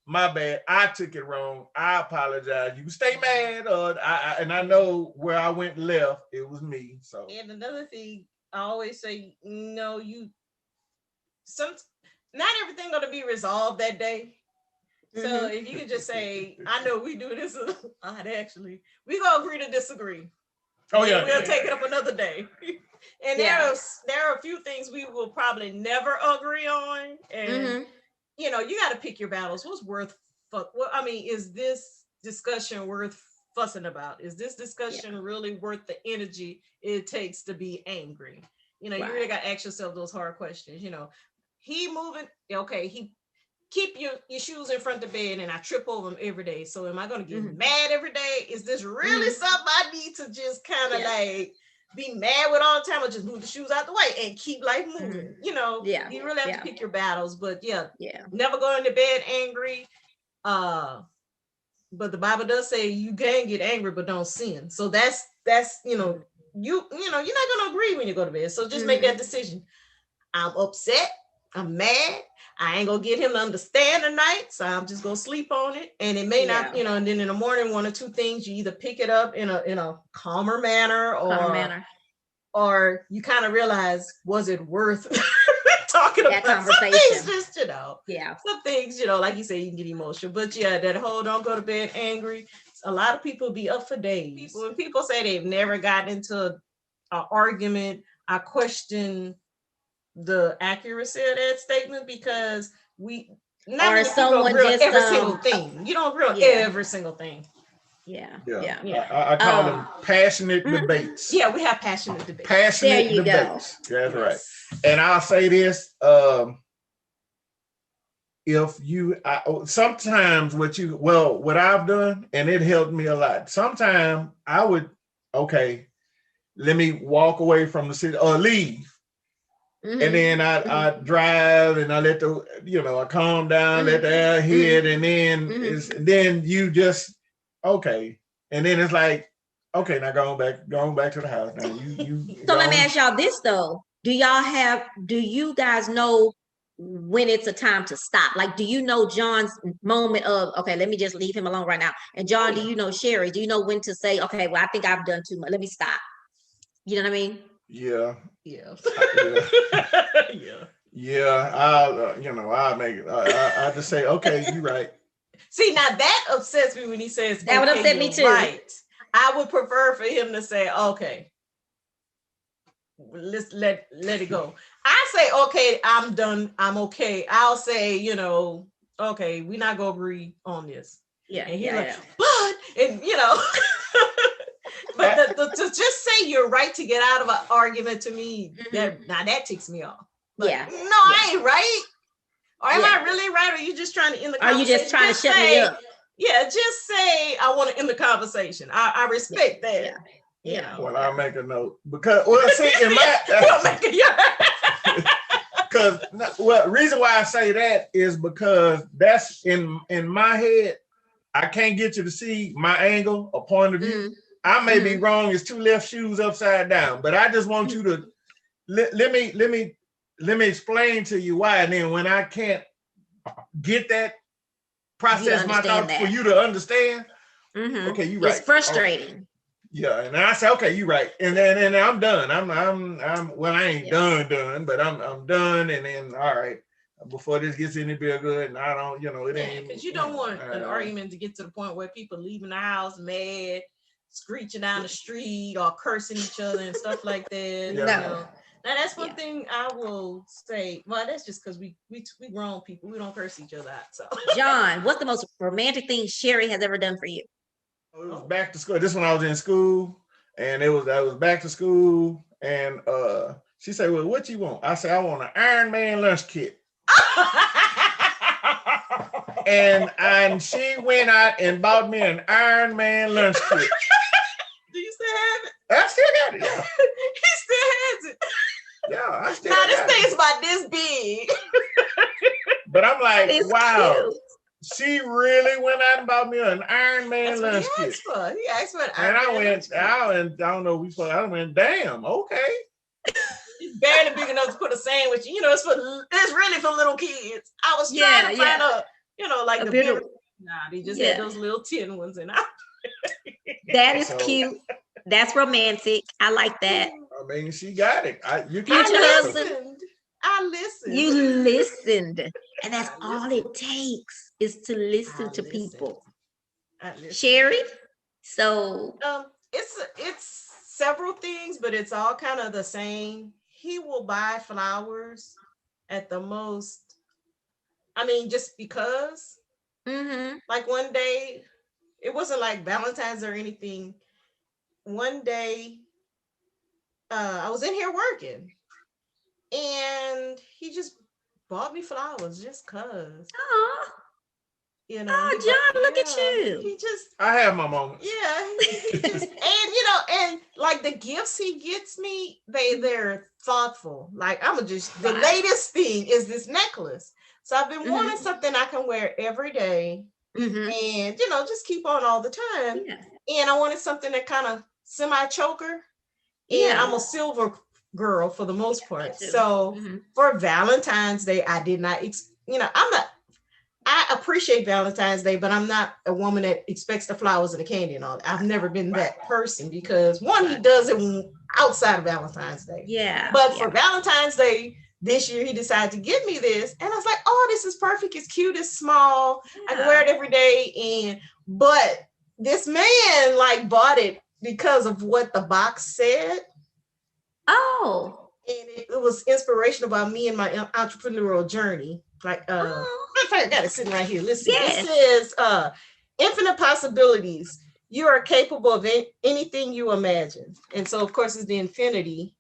My bad. I took it wrong. I apologize. You can stay mad, and I know where I went left. It was me. So. And another thing, I always say, not everything gonna be resolved that day. So if you could just say, I know we do this a lot. Actually, we gonna agree to disagree. Oh yeah, we'll take it up another day. And there are a few things we will probably never agree on, and you got to pick your battles. What's worth is this discussion worth fussing about? Is this discussion really worth the energy it takes to be angry? You really got to ask yourself those hard questions. He moving, okay, he keep your shoes in front of the bed, and I trip over them every day. So am I going to get mad every day? Is this really something I need to just kind of like be mad with all the time, or just move the shoes out the way and keep life moving? You really have to pick your battles. But never go into bed angry. But the Bible does say you can get angry, but don't sin. So that's you're not going to agree when you go to bed. So just make that decision. I'm upset. I'm mad. I ain't gonna get him to understand tonight, so I'm just gonna sleep on it. And it may not, and then in the morning, one or two things, you either pick it up in a calmer manner, or you kind of realize, was it worth talking that about conversation? Some things, just some things, like you say, you can get emotional. But that whole don't go to bed angry. A lot of people be up for days. When people say they've never gotten into an argument, I question the accuracy of that statement, because or someone just every single thing. You don't grill every single thing. I call them passionate debates. Yeah, we have passionate debates. Passionate debates. Go. That's right. And I'll say this: sometimes what I've done, and it helped me a lot. Sometimes I would, let me walk away from the city or leave. And then I drive, and I let I calm down, let the air hit, and then then you just and then it's like, now going back to the house now. You So let me ask y'all this though: do you guys know when it's a time to stop? Like, do you know Jon's moment of let me just leave him alone right now? And Jon, do you know Sherry? Do you know when to say, well, I think I've done too much, let me stop? You know what I mean? Yeah. I'll make it. I just say, you're right. See, now that upsets me when he says that would upset me too. Right. I would prefer for him to say, let's let it go. I say, I'm done. I'm okay. I'll say, we're not gonna agree on this. Yeah. And he's but to just say you're right to get out of an argument, to me, that ticks me off. Like, I ain't right. Or am I really right? Or are you just trying to end the conversation? Are you just trying to shut me up? Yeah, just say I want to end the conversation. I respect that. Well, I'll make a note, because see, in my reason why I say that is because that's in my head. I can't get you to see my angle or point of view. I may be wrong. It's two left shoes upside down, but I just want you to let me explain to you why. And then when I can't get that, process my thoughts for you to understand. Okay, you're right. It's frustrating. Yeah, and I say, okay, you're right, and then I'm done. I ain't done, but I'm done, and then all right. Before this gets any bigger, and I don't, it ain't. Because you don't want an argument to get to the point where people leaving the house mad, screeching down the street, or cursing each other and stuff like that. No. Now that's one thing I will say. Well, that's just because we grown people. We don't curse each other out. So, Jon, what's the most romantic thing Sherry has ever done for you? It was back to school. This when I was in school, and I was back to school, and she said, "Well, what you want?" I said, "I want an Iron Man lunch kit." and she went out and bought me an Iron Man lunch kit. Do you still have it? I still got it. Yeah. He still has it. Yeah, I still Now this got thing it. is about this big. But I'm like, It's wow. cute. She really went out and bought me an Iron Man That's what lunch he kit. asked for. He asked for an And Iron I Man lunch kit. I went, damn, okay. It's barely big enough to put a sandwich. You know, it's really for little kids. I was trying to find a, like the bigger. Nah, they just had those little tin ones, and that is cute. That's romantic. I like that. I mean, she got it. You Future can't husband. I listened. You listened, and that's all it takes is to listen to people. Sherry, so it's several things, but it's all kind of the same. He will buy flowers at the most. I mean, just because. Like one day, it wasn't like Valentine's or anything. One day, I was in here working, and he just bought me flowers just cause. Oh, you know. Oh, John, look at you. He just. I have my moments. Yeah, he just, and like the gifts he gets me, they're thoughtful. Like the latest thing is this necklace. So I've been wanting something I can wear every day, and just keep on all the time. Yeah. And I wanted something that kind of semi-choker. And I'm a silver girl for the most part. So for Valentine's Day, I did not, I appreciate Valentine's Day, but I'm not a woman that expects the flowers and the candy and all that. I've never been that person because he does it outside of Valentine's Day. Yeah. But for Valentine's Day this year, he decided to give me this. And I was like, oh, this is perfect. It's cute. It's small. I can wear it every day. But this man bought it because of what the box said. Oh. And it was inspirational about me and my entrepreneurial journey. I got it sitting right here. Listen, it says, infinite possibilities. You are capable of anything you imagine. And so, of course, it's the infinity.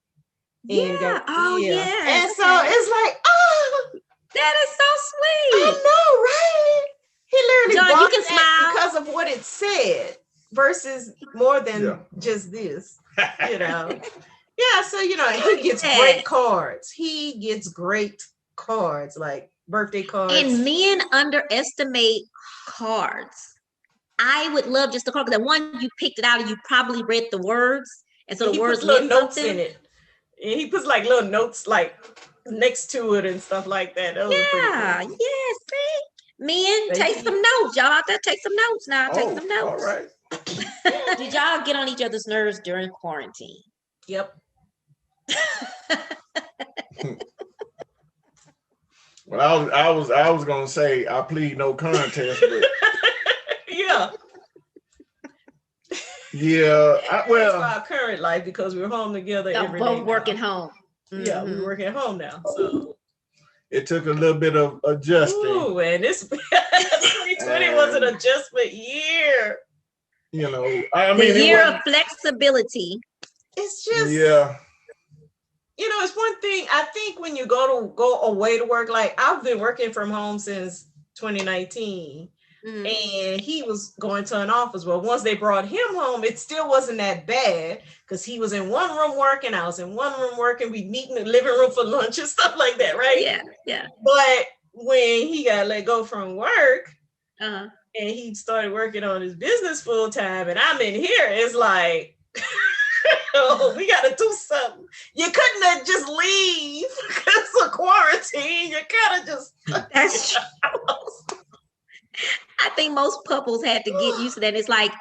And And so it's like, oh, that is so sweet. I know, right? He literally John, bought you can that because of what it said versus more than just this, Yeah, so, he gets great cards. He gets great cards, like birthday cards. And men underestimate cards. I would love just the card, because the one you picked it out and you probably read the words. And so the words little notes in it. And he puts little notes next to it and stuff like that. That was pretty cool. Yes, see? Men, take some notes. Y'all out there, take some notes now. Take some notes. All right. Did y'all get on each other's nerves during quarantine? Yep. Well, I was gonna say I plead no contest, but well, our current life because we're home together every day. Both working home. Yeah, we work at home now. So it took a little bit of adjusting. Ooh, and this 2020 was an adjustment year. I mean, the year of flexibility. It's just it's one thing. I think when you go away to work, I've been working from home since 2019. And he was going to an office. Well, once they brought him home, it still wasn't that bad because he was in one room working. I was in one room working. We'd meet in the living room for lunch and stuff like that, right? Yeah. But when he got let go from work and he started working on his business full time, and I'm in here, it's like, oh, we got to do something. You couldn't have just leave because of quarantine. You kind of just. That's true. I think most couples had to get used to that. It's like,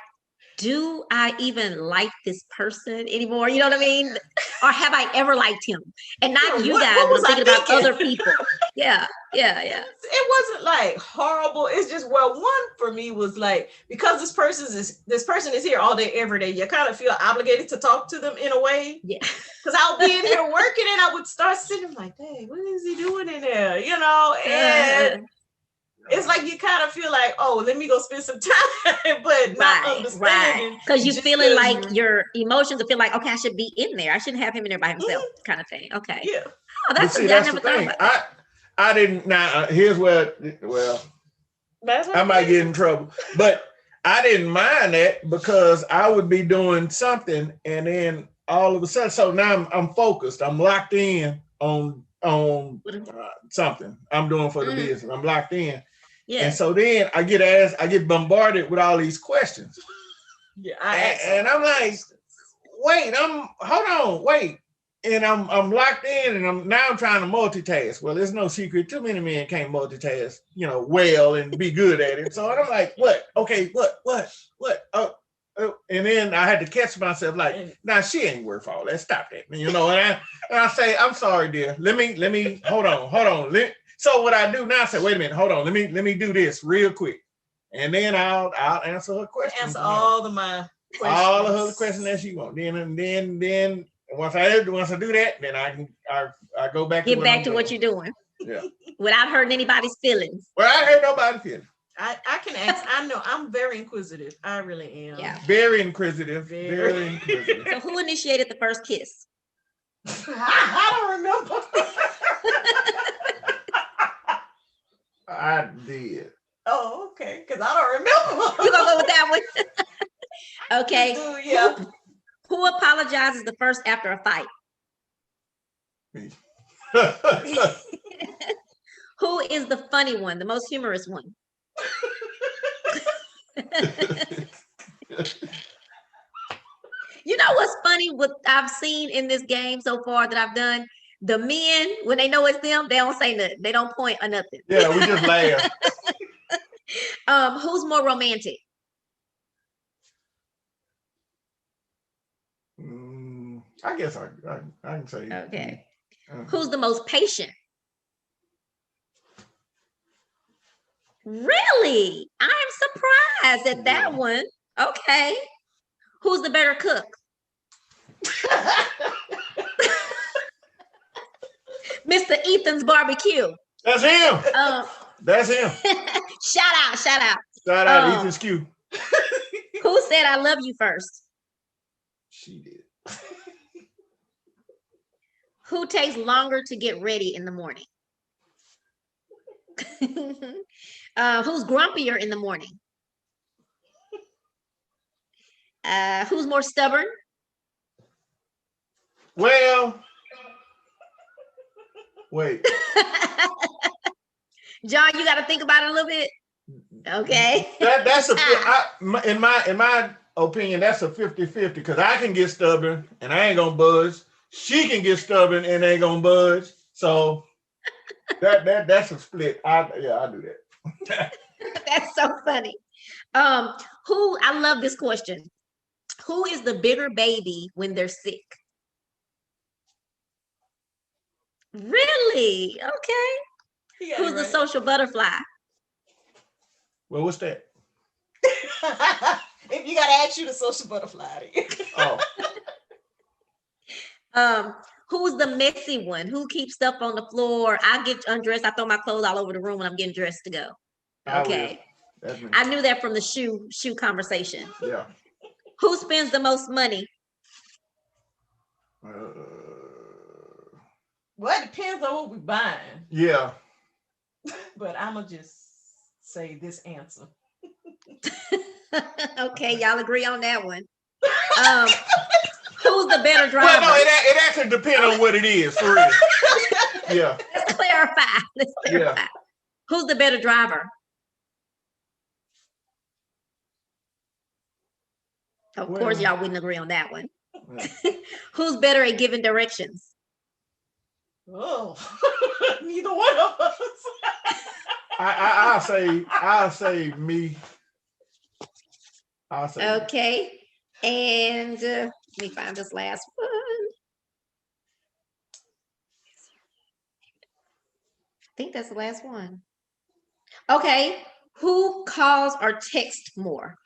do I even like this person anymore? You know what I mean? Or have I ever liked him? And not you guys, but thinking about other people. Yeah. It wasn't horrible. It's just, one for me was because this person is here all day, every day, you kind of feel obligated to talk to them in a way. Yeah. Because I'll be in here working and I would start sitting like, hey, what is he doing in there? And it's like you kind of feel like, oh, let me go spend some time, but not understanding. Because you're feeling like your emotions feel like, okay, I should be in there. I shouldn't have him in there by himself, kind of thing. Okay. Yeah. Oh, that's the thing. I didn't. Now, here's where. Well, I might get in trouble. But I didn't mind that because I would be doing something and then all of a sudden, so now I'm focused. I'm locked in on something I'm doing for the business. I'm locked in. Yeah. And so then I get bombarded with all these questions. Yeah. And I'm like, hold on. And I'm locked in and I'm trying to multitask. Well, there's no secret. Too many men can't multitask, well and be good at it. So I'm like, what? Okay, what? Oh, and then I had to catch myself like, nah, she ain't worth all that. Stop that. And I say, I'm sorry, dear. Let me hold on. So what I do now, I say, wait a minute, hold on. Let me do this real quick. And then I'll answer her questions. Answer all of my questions. All of her questions that she wants. Then once I do that, then I go back to what you're doing. Yeah. Without hurting anybody's feelings. Well, I hurt nobody's feelings. I can answer. I know I'm very inquisitive. I really am. Yeah. Very inquisitive. Very inquisitive. So who initiated the first kiss? I don't remember. I did. Oh, okay. Because I don't remember. You gonna go with that one? Okay. Yeah. Who apologizes the first after a fight? Me. Who is the funny one, the most humorous one? You know what's funny? What I've seen in this game so far that I've done, the men, when they know it's them, they don't say nothing. They don't point or nothing. Yeah, we just laugh. Who's more romantic? I guess I can say. Okay. Who's the most patient? Really? I am surprised at that one. Okay. Who's the better cook? Mr. Ethan's barbecue. That's him. That's him. Shout out. Shout out Ethan's Q. Who said I love you first? She did. Who takes longer to get ready in the morning? Who's grumpier in the morning? Who's more stubborn? Well, wait. John, you got to think about it a little bit. Okay. That's in my opinion, that's a 50-50 because I can get stubborn and I ain't gonna budge. She can get stubborn and ain't gonna budge. So that's a split. I do that. That's so funny. I love this question. Who is the bigger baby when they're sick? Really? Okay. Who's the social butterfly? Well, what's that? If you gotta ask you the social butterfly. Who's the messy one? Who keeps stuff on the floor? I get undressed. I throw my clothes all over the room when I'm getting dressed to go. Okay. I knew that from the shoe conversation. Yeah. Who spends the most money? Well, it depends on what we're buying. Yeah. But I'm going to just say this answer. Okay, y'all agree on that one. Who's the better driver? Well, no, it actually depends on what it is, for real. Yeah. Let's clarify. Yeah. Who's the better driver? Of course, y'all wouldn't agree on that one. Yeah. Who's better at giving directions? Oh, neither one of us. I'll say me. I'll say okay. Me. And let me find this last one. I think that's the last one. Okay. Who calls or texts more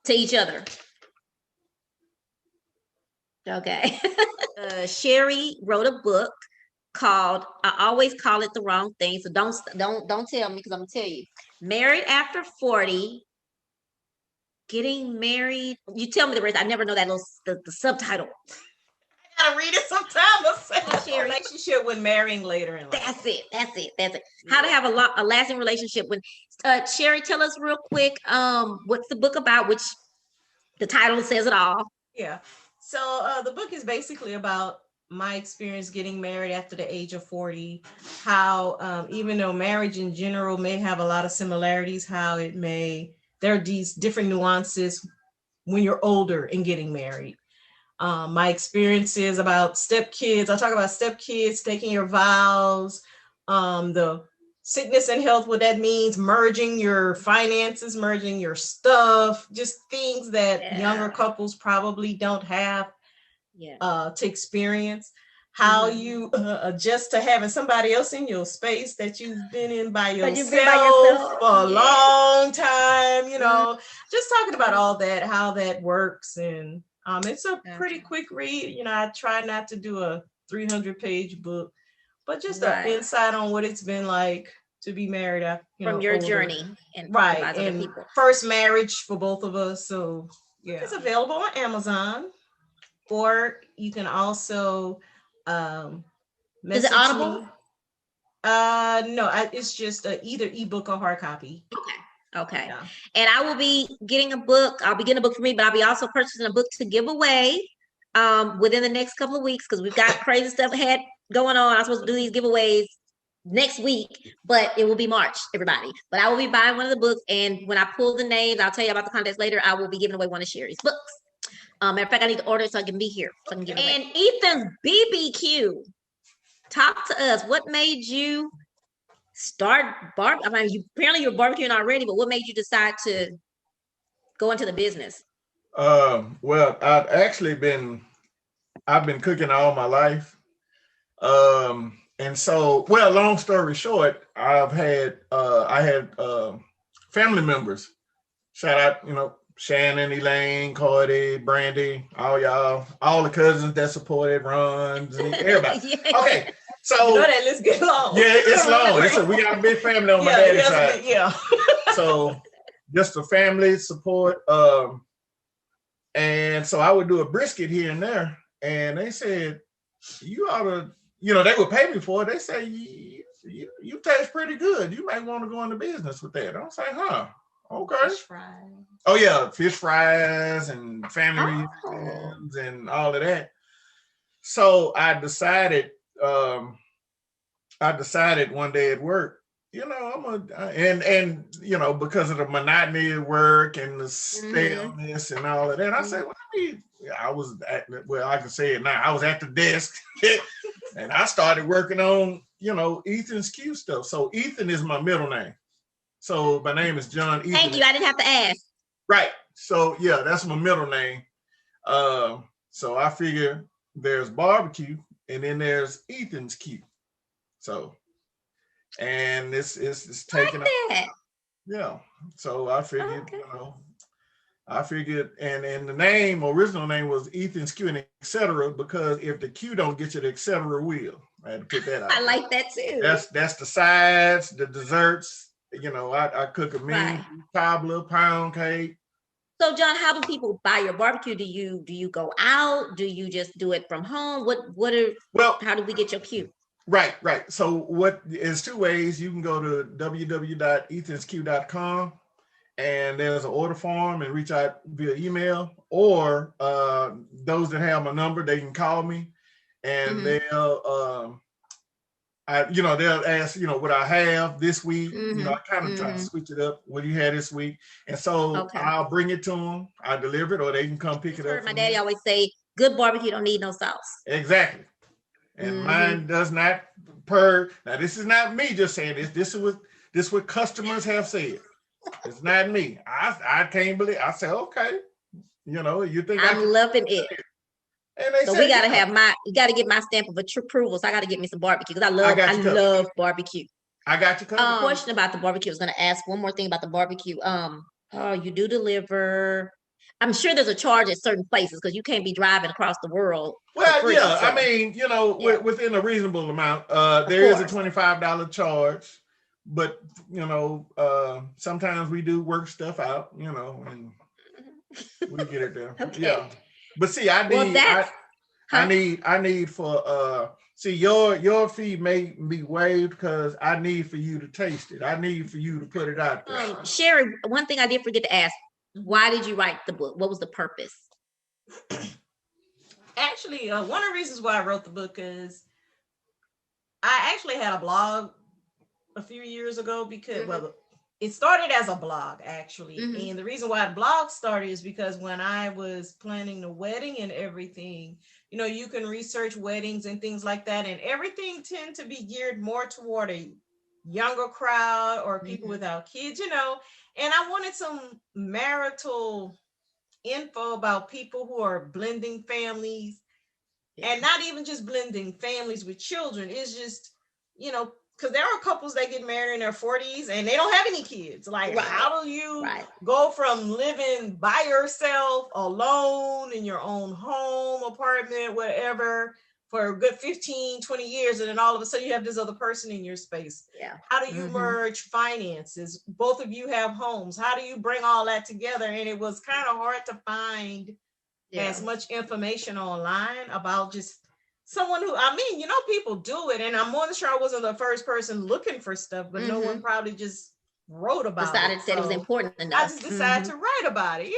to each other? Okay. Sherry wrote a book called I Always Call It the Wrong Thing. So don't tell me because I'm gonna tell you. Married After 40. Getting married. You tell me the rest. I never know that little the subtitle. I gotta read it sometime. Sherry, make sure relationship when marrying later in life. That's it. How to have a lasting relationship when Sherry, tell us real quick, what's the book about, which the title says it all. Yeah. So the book is basically about my experience getting married after the age of 40, how even though marriage in general may have a lot of similarities, how there are these different nuances when you're older and getting married. My experiences about stepkids. I talk about stepkids, taking your vows, the sickness and health, what that means, merging your finances, merging your stuff, just things that younger couples probably don't have to experience. How you adjust to having somebody else in your space that you've been in by yourself for a long time, just talking about all that, how that works. And it's a pretty quick read. I try not to do a 300-page book, but just an insight on what it's been like to be married after, from your journey and and first marriage for both of us. So it's available on Amazon, or you can also is it Audible? No, it's just either ebook or hard copy. Okay. Yeah. And I will be getting a book. I'll be getting a book for me, but I'll be also purchasing a book to give away within the next couple of weeks, because we've got crazy stuff ahead going on. I'm supposed to do these giveaways next week, but it will be March, everybody. But I will be buying one of the books, and when I pull the names, I'll tell you about the contest later. I will be giving away one of Sherry's books. Matter of fact, I need to order it so I can be here. So I can give it away. And Ethan's BBQ. Talk to us. What made you start apparently you're barbecuing already, but what made you decide to go into the business? Well, I've been cooking all my life. And so, long story short, I had family members. Shout out, Shannon, Elaine, Cordy, Brandy, all y'all, all the cousins that supported, Ron, everybody. Okay, so that list get long. Yeah, it's long. We got a big family on my daddy's side. So just the family support. And so I would do a brisket here and there, and they said, "You ought to," they would pay me for it. They say, "You taste pretty good. You might want to go into business with that." I'm saying, "Huh." Okay. Fish fries. Oh yeah, fish fries and family reunions and all of that. So I decided one day at work, because of the monotony of work and the staleness and all of that, I said, I can say it now. I was at the desk and I started working on, Ethan's Q stuff. So Ethan is my middle name. So my name is Jon Ethan. Thank you. I didn't have to ask. Right. So yeah, that's my middle name. So I figure there's barbecue and then there's Ethan's Q. So, and this is taking up. Yeah. So I figured, and the original name was Ethan's Q and etc. because if the Q don't get you, the etc. will. I had to put that out. I like that too. That's the sides, the desserts. I cook a mean cobbler, pound cake. So, Jon, how do people buy your barbecue? Do you go out? Do you just do it from home? How do we get your Q? Right. So there's two ways. You can go to www.ethansq.com and there's an order form and reach out via email, or those that have my number, they can call me and they'll ask, what I have this week. I kind of try to switch it up. What do you have this week? And so I'll bring it to them. I deliver it, or they can come pick it up. My daddy always say, good barbecue don't need no sauce. Exactly. And mine does not Now, this is not me just saying this. This is what customers have said. It's not me. I can't believe. I say, okay. You think I'm loving it. And they so say, we gotta you gotta get my stamp of approval. So I gotta get me some barbecue because I love barbecue. I got you covered. Question about the barbecue. I was gonna ask one more thing about the barbecue. You do deliver. I'm sure there's a charge at certain places because you can't be driving across the world. Well, free, yeah. so. I mean, within a reasonable amount. There is a $25 charge, but sometimes we do work stuff out. And we get it there. Okay. Yeah. But see, I I need for see your fee may be waived because I need for you to taste it. I need for you to put it out there. Sherry, one thing I did forget to ask: why did you write the book? What was the purpose? Actually, one of the reasons why I wrote the book is I actually had a blog a few years ago because well, it started as a blog actually, and the reason why the blog started is because when I was planning the wedding and everything, you know, you can research weddings and things like that, and everything tend to be geared more toward a younger crowd or people without kids, you know, and I wanted some marital info about people who are blending families and not even just blending families with children. It's just, you know, because there are couples that get married in their 40s and they don't have any kids. Like, how do you go from living by yourself alone in your own home, apartment, whatever, for a good 15, 20 years, and then all of a sudden you have this other person in your space? How do you merge finances? Both of you have homes. How do you bring all that together? And it was kind of hard to find as much information online about just someone who, I mean, you know, people do it, and I'm more than sure I wasn't the first person looking for stuff, but no one probably just wrote about decided it. That it was important enough. I just decided to write about it.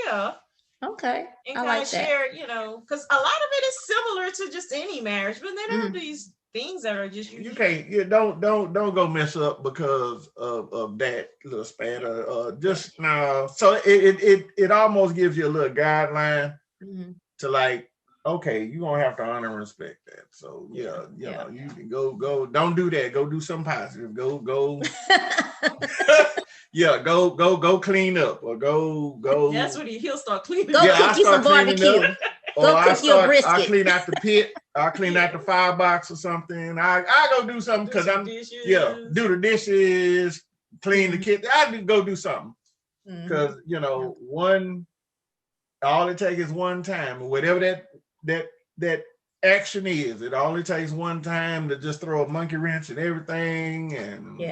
Okay. And kind of share, you know, because a lot of it is similar to just any marriage, but then there are these things that are just you can't don't go mess up because of that little spat or just no. So it almost gives you a little guideline to like, okay, you're gonna have to honor and respect that. So you know, you can go, don't do that. Go do something positive. Go go clean up or go. That's what he'll start cleaning. Go cook you some barbecue. Go cook you a brisket. I clean out the pit. I clean out the firebox or something. I go do something because I'm do the dishes, clean the kitchen. I go do something because you know all it takes is one time, whatever that action is. It only takes one time to just throw a monkey wrench in everything, and might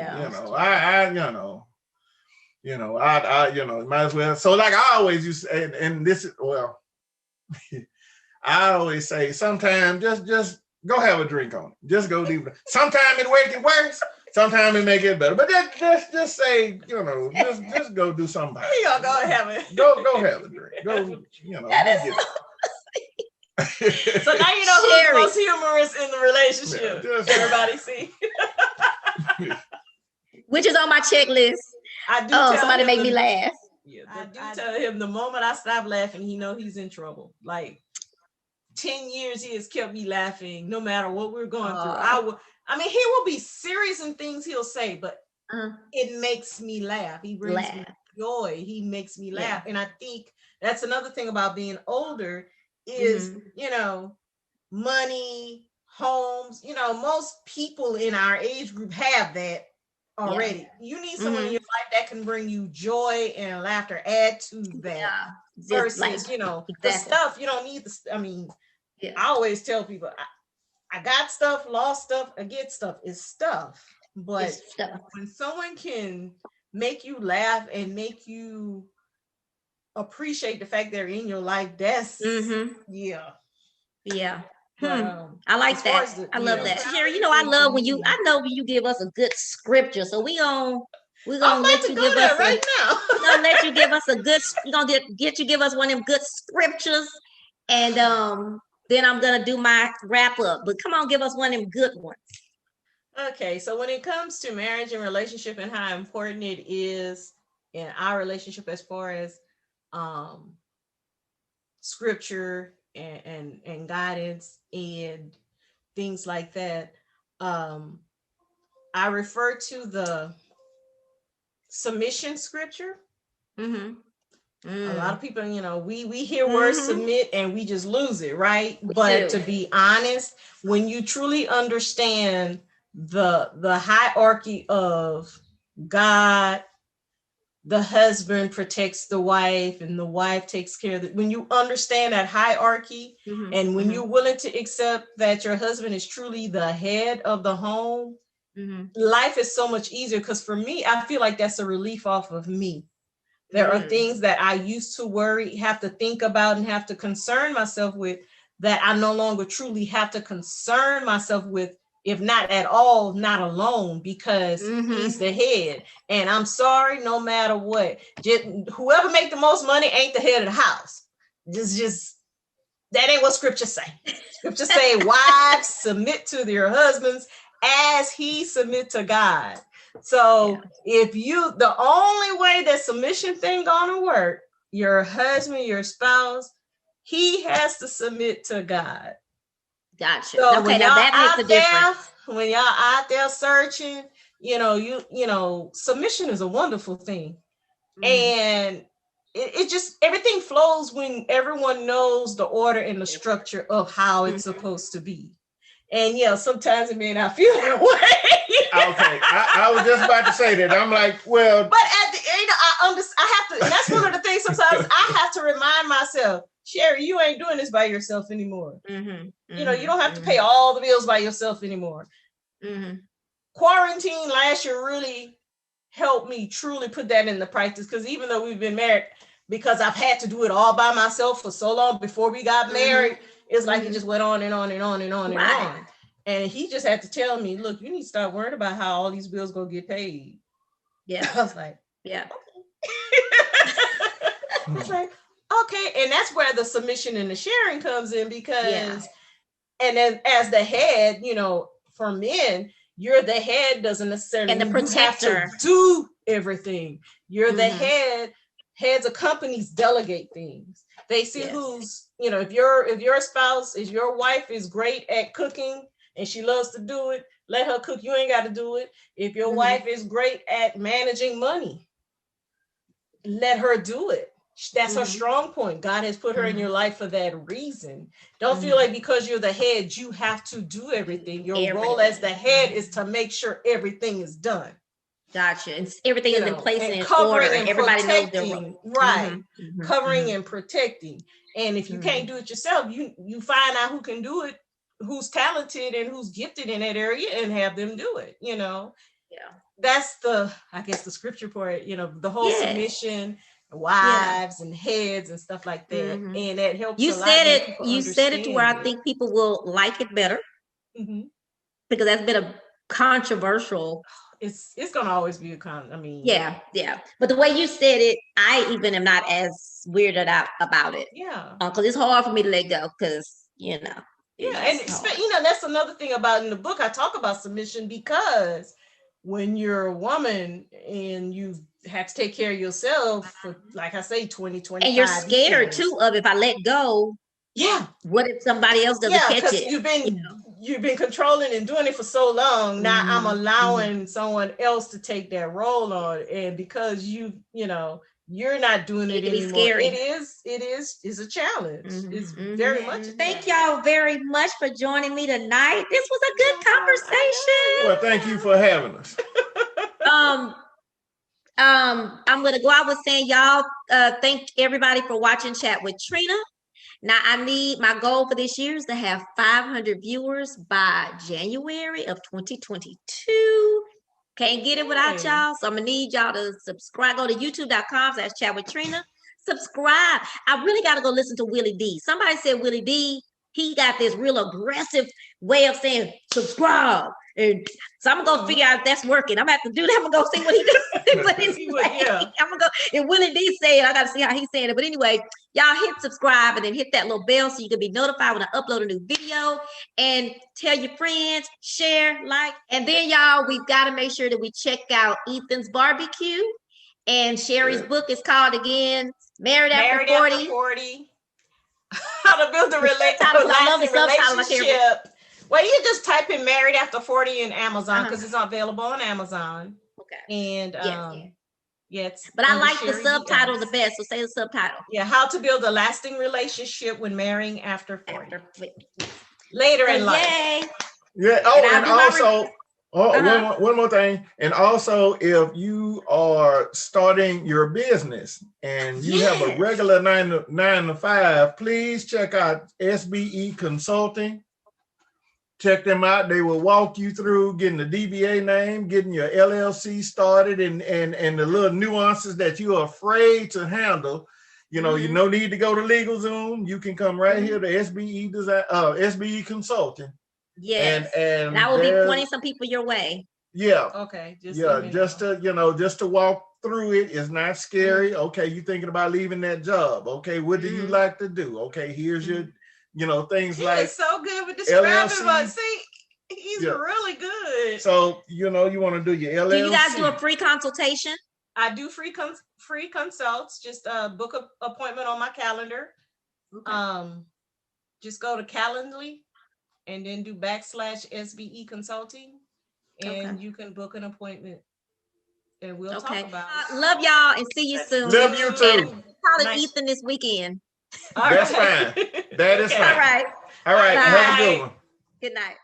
as well. So like I always used to, and this is I always say sometimes just go have a drink on it. Just go leave it. Sometimes it make it worse. Sometimes it make it better. But just say, just go do something. Go have it. Go have a drink. Go, So now you know who's the most humorous in the relationship. Everybody see. Which is on my checklist. I do. Somebody make me laugh. I do tell him the moment I stop laughing, he know he's in trouble. Like 10 years he has kept me laughing no matter what we're going through. He will be serious in things he'll say, but it makes me laugh. He brings me joy. He makes me laugh. And I think that's another thing about being older is, money, homes, most people in our age group have that already. You need someone in your life that can bring you joy and laughter, add to that versus, the stuff you don't need. I always tell people, I got stuff, lost stuff, I get stuff. It's stuff. But when someone can make you laugh and make you appreciate the fact they're in your life, that's I like that. I love that. Sherry, I love when you give us a good scripture. So we're gonna let you give us right now. We're gonna let you give us a good. We're gonna get you give us one of them good scriptures, and then I'm gonna do my wrap up. But come on, give us one of them good ones. Okay, so when it comes to marriage and relationship and how important it is in our relationship as far as scripture and guidance and things like that, I refer to the submission scripture. A lot of people, we hear words submit and we just lose it, right? But to be honest, when you truly understand the hierarchy of God, the husband protects the wife and the wife takes care of it. When you understand that hierarchy and when you're willing to accept that your husband is truly the head of the home, life is so much easier. Because for me, I feel like that's a relief off of me. There are things that I used to have to think about and have to concern myself with that I no longer truly have to concern myself with, if not at all, not alone, because he's the head. And I'm sorry, no matter what, just whoever make the most money ain't the head of the house. Just that ain't what scripture say. Scripture say, wives, submit to your husbands as he submit to God. So if the only way that submission thing gonna work, your husband, your spouse, he has to submit to God. Gotcha. So okay, now that makes a difference. When y'all out there searching, you know, submission is a wonderful thing. And it just, everything flows when everyone knows the order and the structure of how it's supposed to be. And sometimes it may not feel that way. Okay, I was just about to say that. I'm like, well, but at the end, I have to, and that's one of the things sometimes I have to remind myself, Sherry, you ain't doing this by yourself anymore. You don't have to pay all the bills by yourself anymore. Quarantine last year really helped me truly put that into practice, because even though we've been married, because I've had to do it all by myself for so long before we got married, it's like it just went on and on and on and on and on. And he just had to tell me, look, you need to start worrying about how all these bills gonna get paid. Yeah. I was like, yeah. It's like, okay. And that's where the submission and the sharing comes in, because, and then as the head, for men, you're the head doesn't necessarily and the protector. You have to do everything. You're the head. Heads of companies delegate things. They see who's, if your spouse is, your wife is great at cooking and she loves to do it, let her cook. You ain't got to do it. If your wife is great at managing money, let her do it. That's her strong point. God has put her in your life for that reason. Don't feel like because you're the head, you have to do everything. Your role as the head is to make sure everything is done. Gotcha. And everything is in place and in covering order. And everybody knows their role. Right. Covering and protecting. And if you can't do it yourself, you find out who can do it, who's talented and who's gifted in that area, and have them do it, Yeah. That's the scripture part, the whole submission, wives and heads and stuff like that. And that helps you a lot. Said it. You said it to where I think people will like it better. Because that's been a controversial. It's gonna always be yeah. But the way you said it, I even am not as weirded out about it. Yeah. Because it's hard for me to let go. Because and that's another thing about in the book. I talk about submission, because when you're a woman and you have to take care of yourself for, like I say, 20-25 and you're scared too of, if I let go, what if somebody else doesn't catch it? You've been controlling and doing it for so long. Now I'm allowing someone else to take that role on, and because you're not doing it anymore. Scary. It is a challenge. It's very much. Thank y'all very much for joining me tonight. This was a good conversation. Well, thank you for having us. I'm gonna go out with saying, y'all, thank everybody for watching Chat with Trina. Now, my goal for this year is to have 500 viewers by January of 2022. Can't get it without y'all. So I'm gonna need y'all to subscribe. Go to youtube.com/Chat with Trina. Subscribe. I really got to go listen to Willie D. Somebody said Willie D, he got this real aggressive way of saying subscribe. And so I'm gonna go figure out if that's working. I'm gonna have to do that. I'm gonna go see what he does. But anyway, I'm gonna go. If Willie D say it, I gotta see how he's saying it. But anyway, y'all hit subscribe and then hit that little bell so you can be notified when I upload a new video. And tell your friends, share, like, and then y'all, we've got to make sure that we check out Ethan's barbecue. And Sherry's book is called again, Married After 40. How to build a relationship. Well, you just type in Married After 40 in Amazon, because it's available on Amazon. Okay. And but I like the subtitle the best, so say the subtitle. Yeah, How to Build a Lasting Relationship When Marrying After 40. Later in life. Yay. Yeah. Oh, and also, one more thing. And also, if you are starting your business and you have a regular 9 to 5, please check out SBE Consulting. Check them out. They will walk you through getting the DBA name, getting your LLC started, and the little nuances that you are afraid to handle. You know, you no need to go to LegalZoom. You can come right here to SBE Design, SBE Consulting. Yes. And I will be pointing some people your way. Yeah. Okay. Just to walk through it. It's not scary. Okay, you thinking about leaving that job. Okay, what do you like to do? Okay, here's your, things he like is so good with describing, but see, he's really good. So you want to do your LLC. Do you guys do a free consultation? I do free consults. Just book an appointment on my calendar. Okay. Just go to Calendly and then do /SBE consulting, and you can book an appointment. And we'll talk about it. Love y'all and see you soon. Love you too. Calling Ethan this weekend. That's fine. That is fine. All right. Bye. Have a good one. Good night.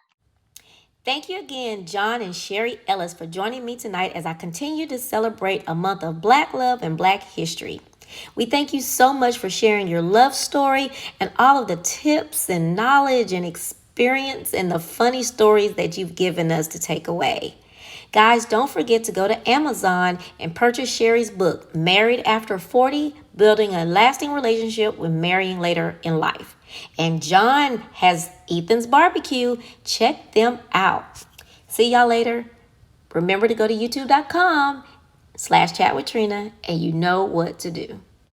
Thank you again, Jon and Sherry Ellis, for joining me tonight as I continue to celebrate a month of Black love and Black history. We thank you so much for sharing your love story and all of the tips and knowledge and experience and the funny stories that you've given us to take away. Guys, don't forget to go to Amazon and purchase Sherry's book, Married After 40, Building a Lasting Relationship with Marrying Later in Life. And Jon has Ethan's Barbecue. Check them out. See y'all later. Remember to go to youtube.com/chatwithtrina and you know what to do.